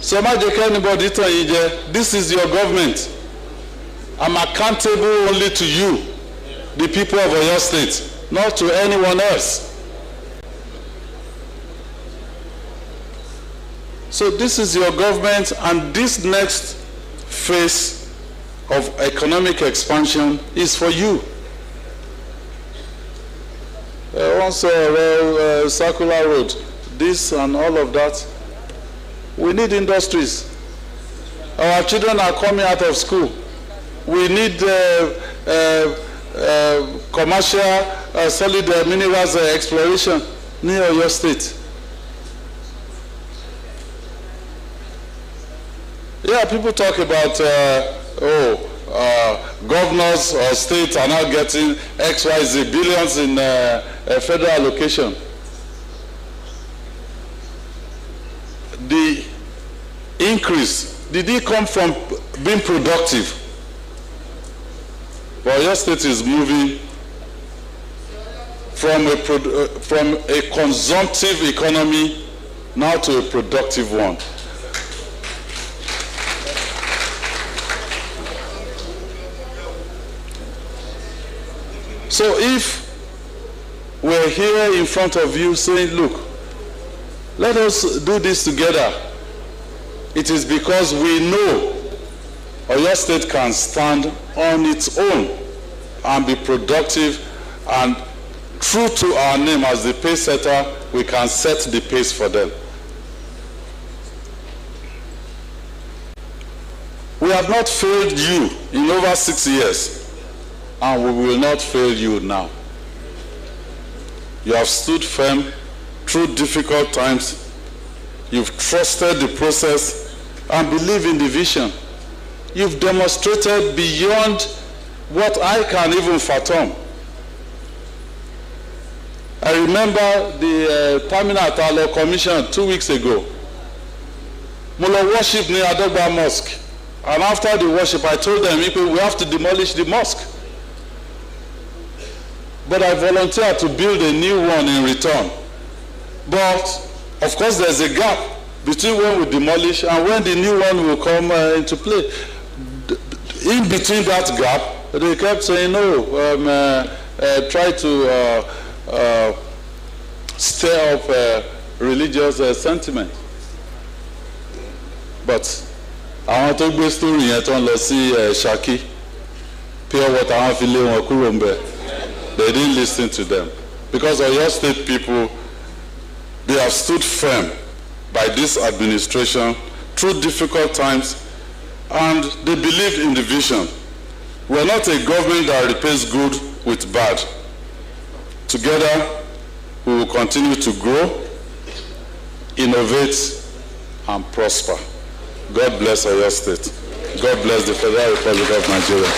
Speaker 10: So má jẹ́ kí anybody tàn yín jẹ. This is your government. I'm accountable only to you, the people of Oyo State, not to anyone else. So this is your government, and this next phase of economic expansion is for you. Once circular road, this and all of that. We need industries. Our children are coming out of school. We need commercial solid minerals exploration near your state. Yeah, people talk about governors or states are now getting XYZ billions in federal allocation. The increase, did it come from being productive? Well, your state is moving from a consumptive economy now to a productive one. So if we're here in front of you saying, look, let us do this together, it is because we know Oyo State can stand on its own and be productive, and true to our name as the pace setter, we can set the pace for them. We have not failed you in over 6 years, and we will not fail you now. You have stood firm through difficult times. You've trusted the process and believe in the vision. You've demonstrated beyond what I can even fathom. I remember the Terminal Atalo Commission 2 weeks ago. Mulo worship near Adogba Mosque. And after the worship, I told them, we have to demolish the mosque. But I volunteered to build a new one in return. But, of course, there's a gap between when we demolish and when the new one will come into play. In between that gap, they kept saying, no, try to stir up religious sentiment. But àwọn tó gbé story yẹn tó ń lọ sí Ṣakí, pure water àwọn fi lé wọn kúrò ń bẹ̀. They didn't listen to them because Oyo State people They have stood firm by this administration through difficult times, and they believe in the vision. We are not a government that replaces good with bad. Together, we will continue to grow, innovate, and prosper. God bless Oyo State. God bless the Federal Republic of Nigeria.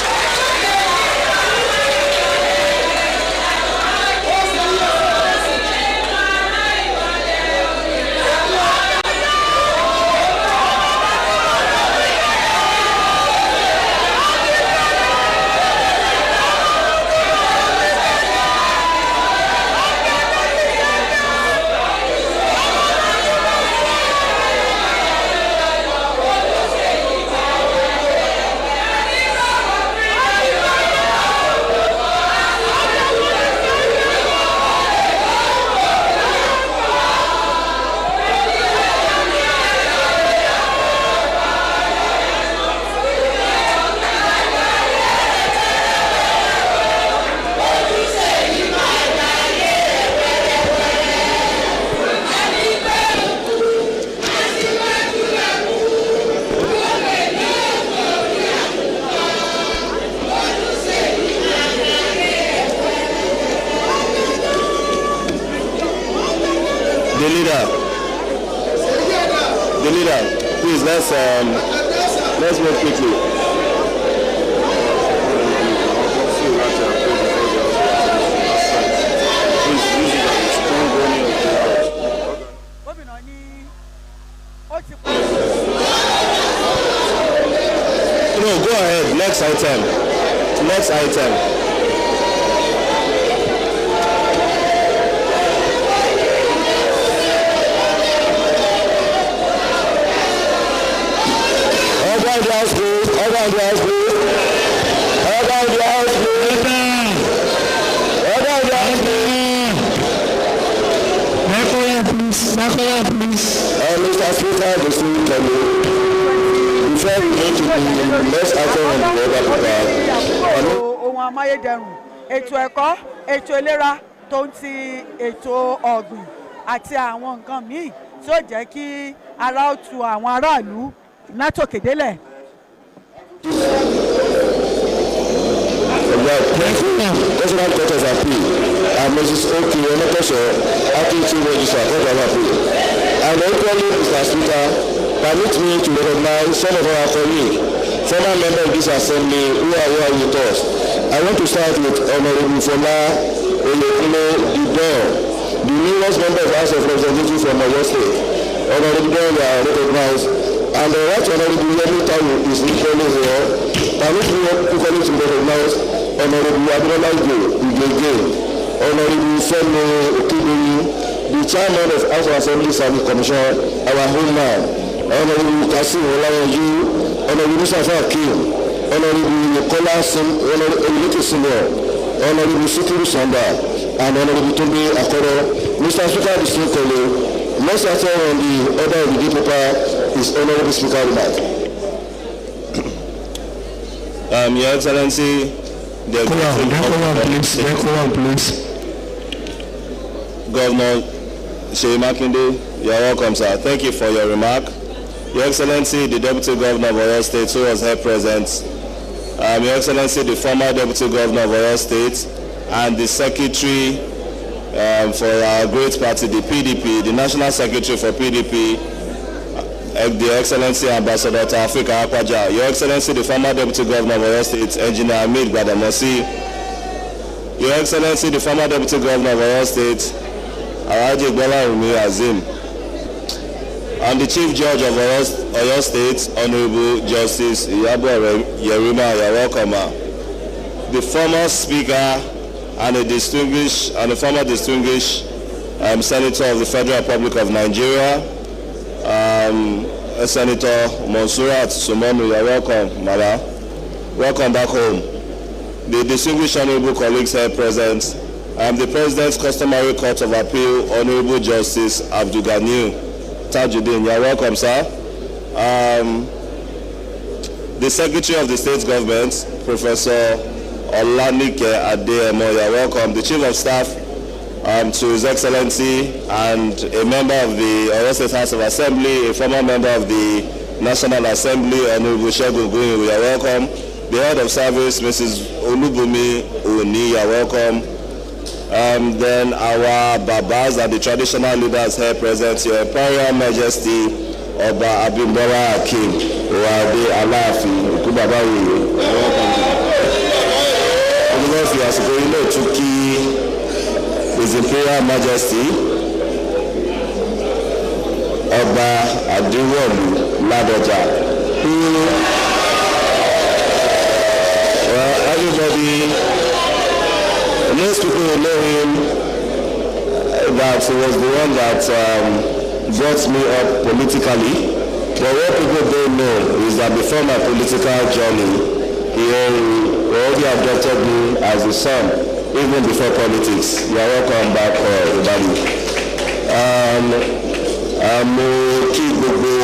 Speaker 2: The leader, please let's move quickly. No, go ahead. Next item. Next item. Around the house, please. Around the house, please. Around the house, please. Around the house, please. Makoya, please. Mr. Speaker, the Senate Committee. Before we go to the next item on the order,
Speaker 11: ohun amáyédẹrùn, ètò ẹ̀kọ́, ètò ìlera tó ń ti ètò ọ̀gbìn àti àwọn nǹkan míì tí ó jẹ́ kí ara ó tu àwọn aráàlú látòkèdélẹ̀.
Speaker 2: Personal Court of Appeal and Mrs. Oki Onokosho, acting chief registrar Court of Appeal. And equally, Mr. Speaker, permit me to recognize some of our colleagues, former members of this assembly who are here with us. I want to start with Honorable Fola Olekule Didon, the newest member of the House of Representatives from Oyo State. Honorable Didon, we are recognized. And the right Honorable Yemi Tayo is equally here. Permit me equally to recognize Honorable Abiola Igege, Honorable Femi Okidiri, the chairman of House of Assembly Service Commission, our home man, Honorable Kasim Olayanju, Honorable Mustafa Akim, Honorable Nicola Elite Senior, Honorable Sikiru Sanda, and Honorable Tobi Akoro. Mr. Speaker, distinctly, next item on the order of the day paper is Honorable Speaker remark. Your Excellency, the please. Governor Seyi Makinde, you are welcome, sir. Thank you for your remark. Your Excellency, the Deputy Governor of Oyo State, who was here present. Your Excellency, the former Deputy Governor of Oyo State, and the Secretary for our great party, the PDP, the National Secretary for PDP, the Excellency Ambassador to Africa Akwaja, Your Excellency, the former Deputy Governor of Oyo State, Engineer Hamid Gbadamosi, Your Excellency, the former Deputy Governor of Oyo State, Alhaji Gbolarumi Azim, and the Chief Judge of Oyo State, Honorable Justice Iyabo Yerima, you are welcome. The former Speaker and the former distinguished Senator of the Federal Republic of Nigeria, Senator Monsurat Sumomu, you are welcome, Mala. Welcome back home. The distinguished honorable colleagues here present, I am the President's Customary Court of Appeal, Honorable Justice Abdul Ganiu Tajuddin. You are welcome, sir. The Secretary of the State Government, Professor Olanike Adeyemo, you are welcome. The Chief of Staff,
Speaker 7: to His Excellency and a member of the Oyo State House of Assembly, a former member of the National Assembly, Honorable Segun Ogunyi, we are welcome. The head of service, Mrs. Olubumi Oni, you are welcome. Then our Babas and the traditional leaders here present, Your Imperial Majesty, Oba Abimbola Akim, Owade Alaafin, Ikubaba Weye, you are welcome. Olúwa fi àsìkò ilé tún kí His Imperial Majesty, Ọba Adéwọ̀lú Ládọjà, who everybody, most people will know him, that he was the one that brought me up politically. But what people don't know is that before my political journey, he already adopted me as his son, even before politics. You are welcome back, everybody. Mo kí gbogbo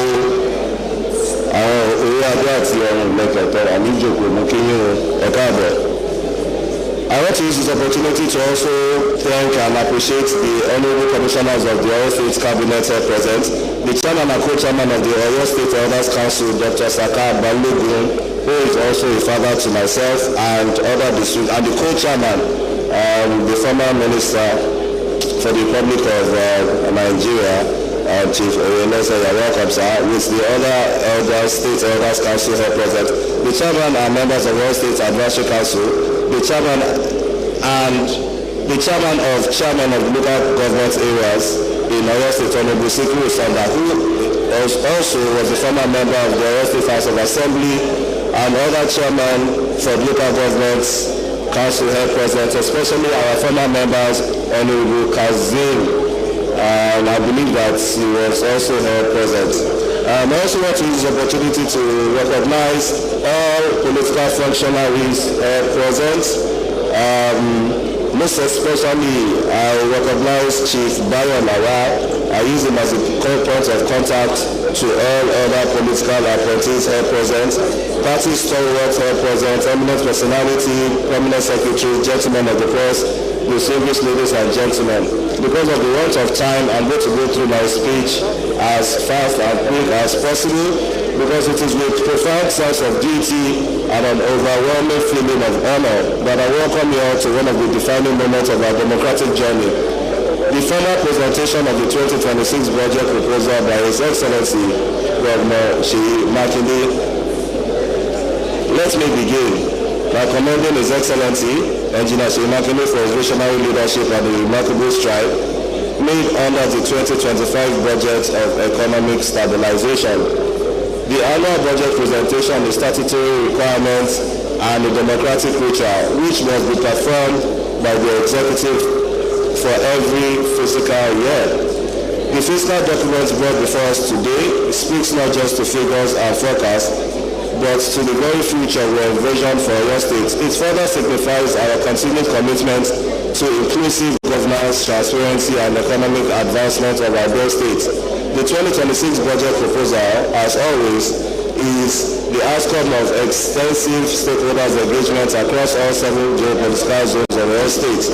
Speaker 7: àwọn orí adé àti ọrùn lẹ́kẹ̀tọ́ àníjòkó mo kí yín ẹ káàbọ̀. I want to use this opportunity to also thank and appreciate the honorable commissioners of the Oyo State Cabinet here present, the chairman and co-chairman of the Oyo State Elders Council, Dr. Saka Balogun, who is also a father to myself and other districts, and the co-chairman, the former minister for the Republic of Nigeria, Chief Oyelese, you are welcome, sir, with the other State Elders Council here present, the chairman and members of Oyo State Advisory Council, the chairman of local government areas in Oyo State, Honorable Sikiru Sanda, who also was a former member of the Oyo State House of Assembly, and other chairman for local government council here present, especially our former members, Honorable Kazim, and I believe that he was also here present. I also want to use this opportunity to recognize all political functionaries present. Most especially, I recognize Chief Bayo Lawa. I use him as a point of contact to all other political appointees here present. Party stalwarts here present, eminent personality, prominent secretaries, gentlemen of the press, distinguished ladies and gentlemen. Because of the want of time, I'm going to go through my speech as fast and quick as possible, because it is with profound sense of duty and an overwhelming feeling of honor that I welcome you all to one of the defining moments of our democratic journey. The formal presentation of the 2026 budget proposal by His Excellency Governor Seyi Makinde. Let me begin by commending His Excellency Engineer Seyi Makinde for his visionary leadership and the remarkable stride made under the 2025 budget of economic stabilization. The annual budget presentation is statutory requirement and a democratic ritual which must be performed by the executive for every fiscal year. The fiscal document brought before us today speaks not just to figures and forecasts, but to the very future we envision for Oyo State. It further signifies our continued commitment to inclusive governance, transparency, and economic advancement of our dear state. The 2026 budget proposal, as always, is the outcome of extensive stakeholders' engagement across all 7 geopolitical zones of Oyo State,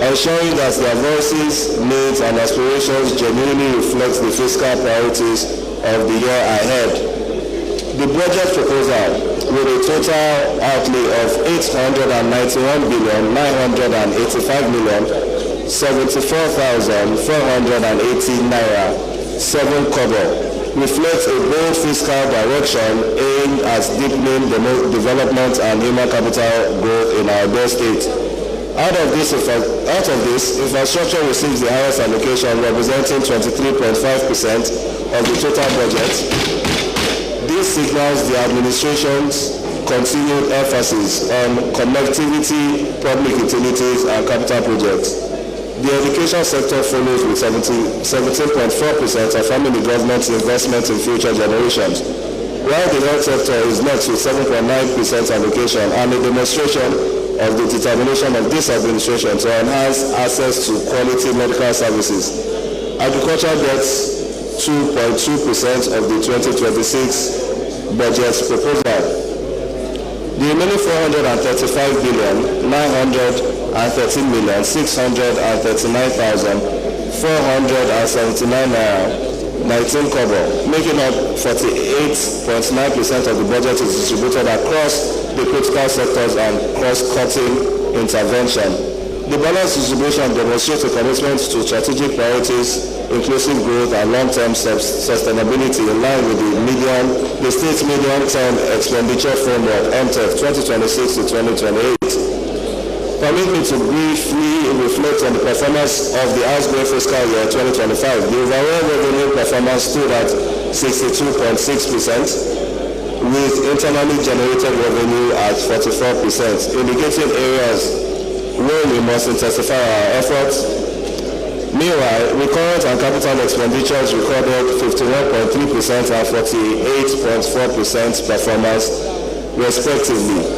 Speaker 7: ensuring that their voices, needs, and aspirations genuinely reflect the fiscal priorities of the year ahead. The budget proposal, with a total outlay of 891,985,074,418 naira 7 kobo, reflects a bold fiscal direction aimed at deepening development and human capital growth in our dear state. Out of this, infrastructure receives the highest allocation, representing 23.5% of the total budget. This signals the administration's continued emphasis on connectivity, public utilities, and capital projects. The education sector follows with 17.4%, affirming the government's investment in future generations, while the health sector is next with 7.9% allocation, and a demonstration of the determination of this administration to enhance access to quality medical services. Agriculture gets 2.2% of the 2026 budget proposal. The remaining 435,900 19 kobo, making up 48.9% of the budget is distributed across the critical sectors and cross-cutting intervention. The balanced distribution demonstrates a commitment to strategic priorities, inclusive growth and long-term sustainability in line with the state's medium-term expenditure framework MTEF 2026 to 2028. Permit me to briefly reflect on the performance of the outgoing fiscal year 2025. The overall revenue performance stood at 62.6%, with internally generated revenue at 44%, indicating areas where we must intensify our efforts. Meanwhile, recurrent and capital expenditures recorded 51.3% and 48.4% performance, respectively.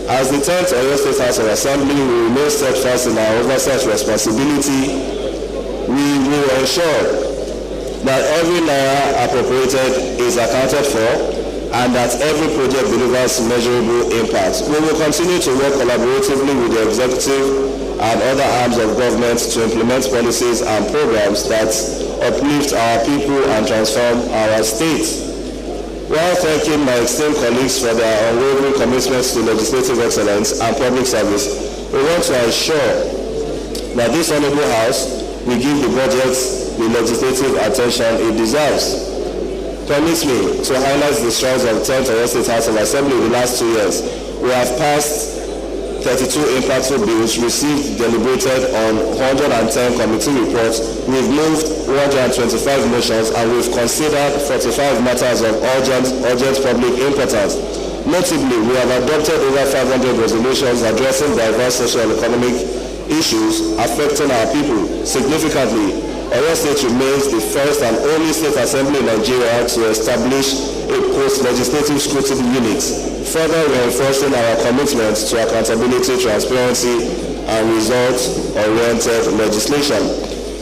Speaker 7: As the 10th Oyo State House of Assembly, we remain steadfast in our oversight responsibility. We will ensure that every naira appropriated is accounted for and that every project delivers measurable impact. We will continue to work collaboratively with the executive and other arms of government to implement policies and programs that uplift our people and transform our state. While thanking my esteemed colleagues for their unwavering commitments to legislative excellence and public service, we want to ensure that this honorable House will give the budget the legislative attention it deserves. Permit me to highlight the strides of the 10th Oyo State House of Assembly in the last 2 years. We have passed 32 impactful bills, received deliberated on 110 committee reports, we've moved 125 motions, and we've considered 45 matters of urgent public importance. Notably, we have adopted over 500 resolutions addressing diverse social and economic issues affecting our people. Significantly, Oyo State remains the first and only state assembly in Nigeria to establish a post-legislative scrutiny unit, further reinforcing our commitment to accountability, transparency, and results-oriented legislation.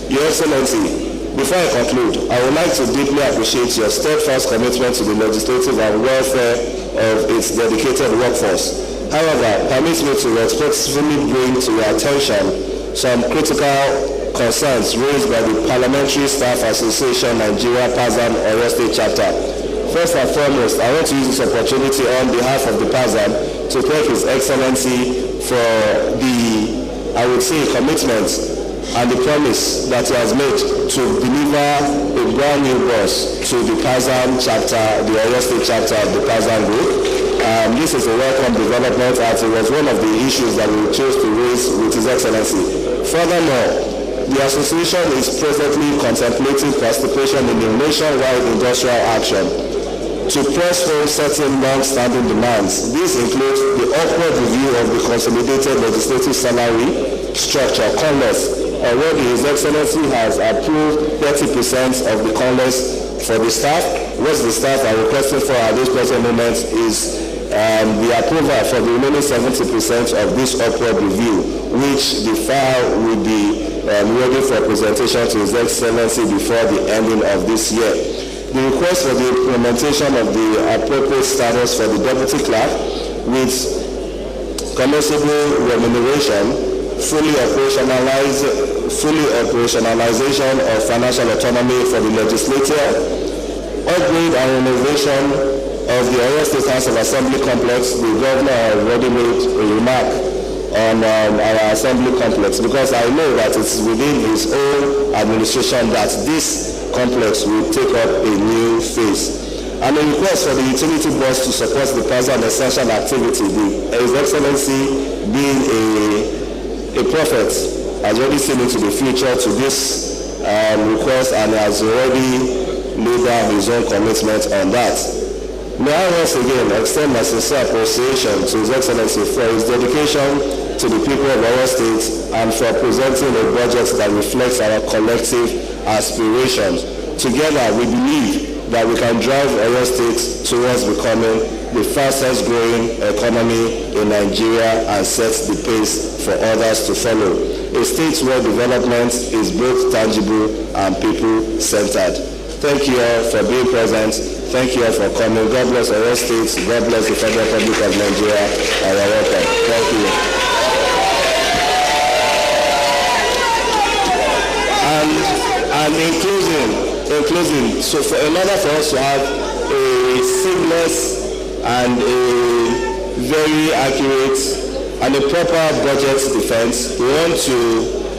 Speaker 7: Your Excellency, before I conclude, I would like to deeply appreciate your steadfast commitment to the legislative and welfare of its dedicated workforce. However, permit me to respectfully bring to your attention some critical concerns raised by the Parliamentary Staff Association Nigeria PASAN Oyo State Chapter. First and foremost, I want to use this opportunity on behalf of the PASAN to thank His Excellency for the, I would say, commitment and the promise that he has made to deliver a brand new bus to the PASAN chapter, the Oyo State chapter of the PASAN group. This is a welcome development as it was one of the issues that we chose to raise with His Excellency. Furthermore, the association is presently contemplating participation in a nationwide industrial action to press home certain long-standing demands. These include the upward review of the consolidated legislative salary structure, CONLES. Already His Excellency has approved 30% of the CONLES for the staff. What the staff are requesting for at this present moment is the approval for the remaining 70% of this upward review, which the file will be ready for presentation to His Excellency before the ending of this year. The request for the implementation of the appropriate status for the deputy clerk with commensurable remuneration, full operationalization of financial autonomy for the legislature, upgrade and renovation of the Oyo State House of Assembly complex. The governor has already made a remark on our assembly complex, because I know that it's within his own administration that this complex will take up a new phase. And a request for the utility bus to support the PASAN essential activity. His Excellency, being a prophet, has already seen into the future to this request and has already laid down his own commitment on that. May I once again extend my sincere appreciation to His Excellency for his dedication to the people of our state and for presenting a budget that reflects our collective aspirations. Together, we believe that we can drive our state towards becoming the fastest growing economy in Nigeria and set the pace for others to follow. A state where development is both tangible and people-centered. Thank you all for being present. Thank you all for coming. God bless our state. God bless the Federal Republic of Nigeria. And you're welcome. Thank you. And in closing, so in order for us to have a seamless and a very accurate and a proper budget defense, we want to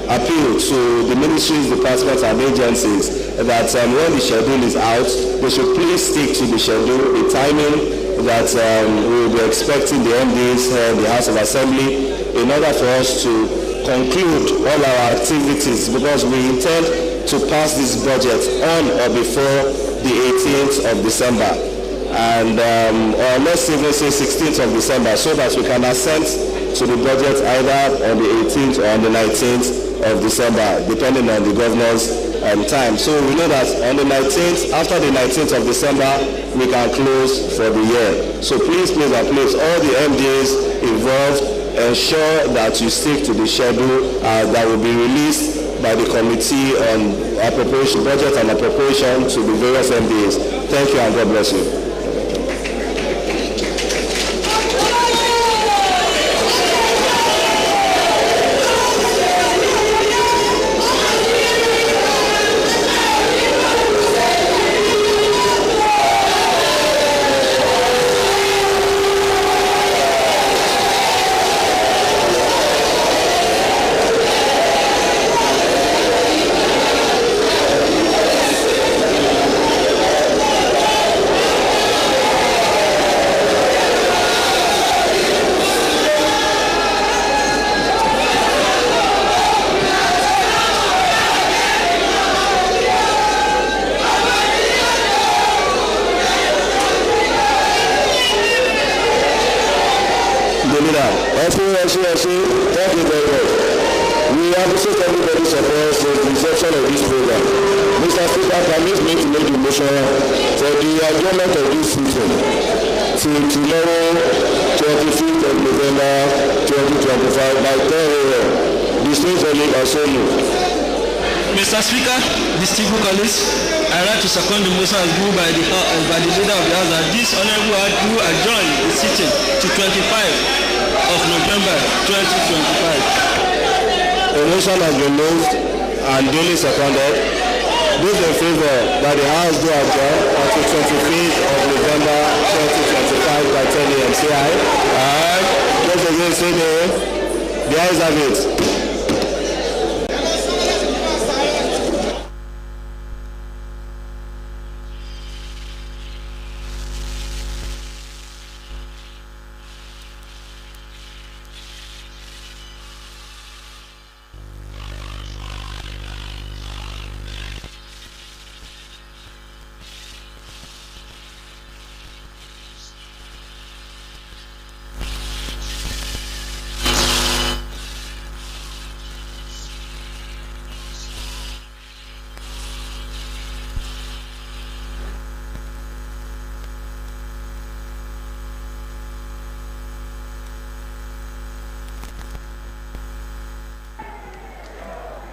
Speaker 7: appeal to the ministries, departments and agencies that when the schedule is out, they should please stick to the schedule, the timing that we will be expecting the MDs in the House of Assembly in order for us to conclude all our activities, because we intend to pass this budget on or before the 18th of December, and or let's even say 16th of December, so that we can assent to the budget either on the 18th or on the 19th of December, depending on the governor's time. So we know that on the 19th, after the 19th of December, we can close for the year. So please, all the MDs involved, ensure that you stick to the schedule that will be released by the committee on appropriation, budget and appropriation to the various MDs. Thank you and God bless you. Thank you very much. We appreciate everybody's support for the reception of this program. Mr. Speaker, permit me to make the motion for the adjournment of this session till tomorrow, 25th of November 2025 by 10 a.m. The state only are so moved.
Speaker 12: Mr. Speaker, distinguished colleagues, I like to second the motion as moved by the leader of the House that this honorable who adjourn the sitting to 25 of November 2025.
Speaker 7: The motion has been moved and duly seconded. Those in favor that the House do adjourn until 25th of November 2025 by 10 a.m. Say aye. Aye. Those against say nay. The ayes have it.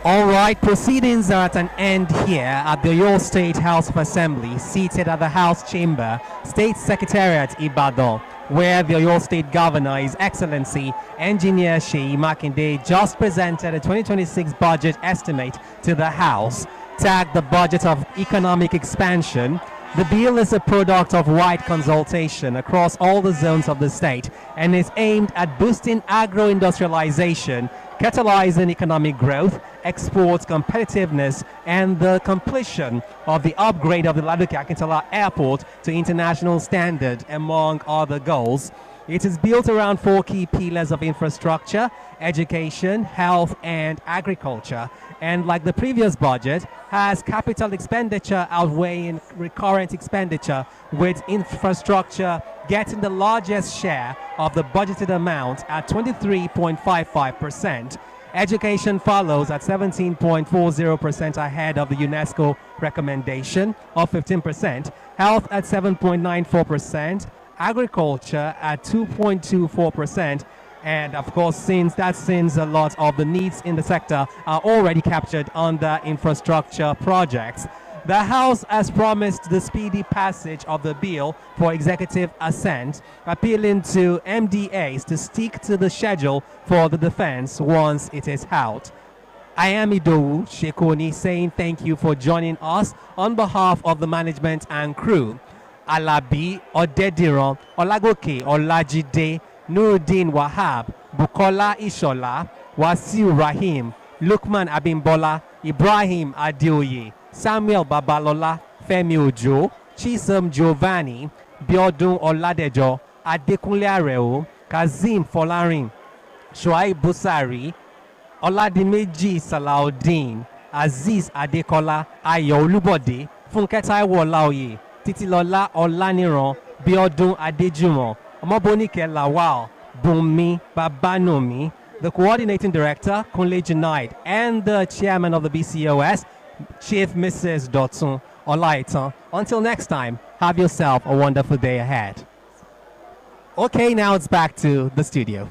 Speaker 9: All right, proceedings are at an end here at the Oyo State House of Assembly, seated at the House Chamber, State Secretariat, Ibadan, where the Oyo State Governor, His Excellency Engineer Seyi Makinde, just presented a 2026 budget estimate to the House, tagged the budget of economic expansion. The bill is a product of wide consultation across all the zones of the state and is aimed at boosting agro-industrialization, catalyzing economic growth, export competitiveness, and the completion of the upgrade of the Ladoke Akintola Airport to international standard, among other goals. It is built around 4 key pillars of infrastructure: education, health, and agriculture. And like the previous budget, has capital expenditure outweighing recurrent expenditure, with infrastructure getting the largest share of the budgeted amount at 23.55%. Education follows at 17.40% ahead of the UNESCO recommendation of 15%, health at 7.94%, agriculture at 2.24%, and of course, since a lot of the needs in the sector are already captured under infrastructure projects. The House has promised the speedy passage of the bill for executive assent, appealing to MDAs to stick to the schedule for the defense once it is out. I am Idowu Shekoni saying thank you for joining us on behalf of the management and crew. Alabi Odediran, Olagoke Olajide, Nuruddin Wahab, Bukola Ishola, Wasiu Rahim, Lukman Abimbola, Ibrahim Adeoye, Samuel Babalola, Femi Ojo, Chisum Giovanni, Biodun Oladejo, Adekunle Areo, Kazim Folarin, Shoaib Busari, Oladimeji Salaudeen, Aziz Adekola, Ayo Olubode, Funke Taiwo Olaoye, Titilola Olaniran, Biodun Adejumo, Omobonike Lawal, Bumi Babanomi, the coordinating director, Kunle Junaid, and the chairman of the BCOS, Chief Mrs. Dotun Olaitan. Until next time, have yourself a wonderful day ahead. Okay, now it's back to the studio.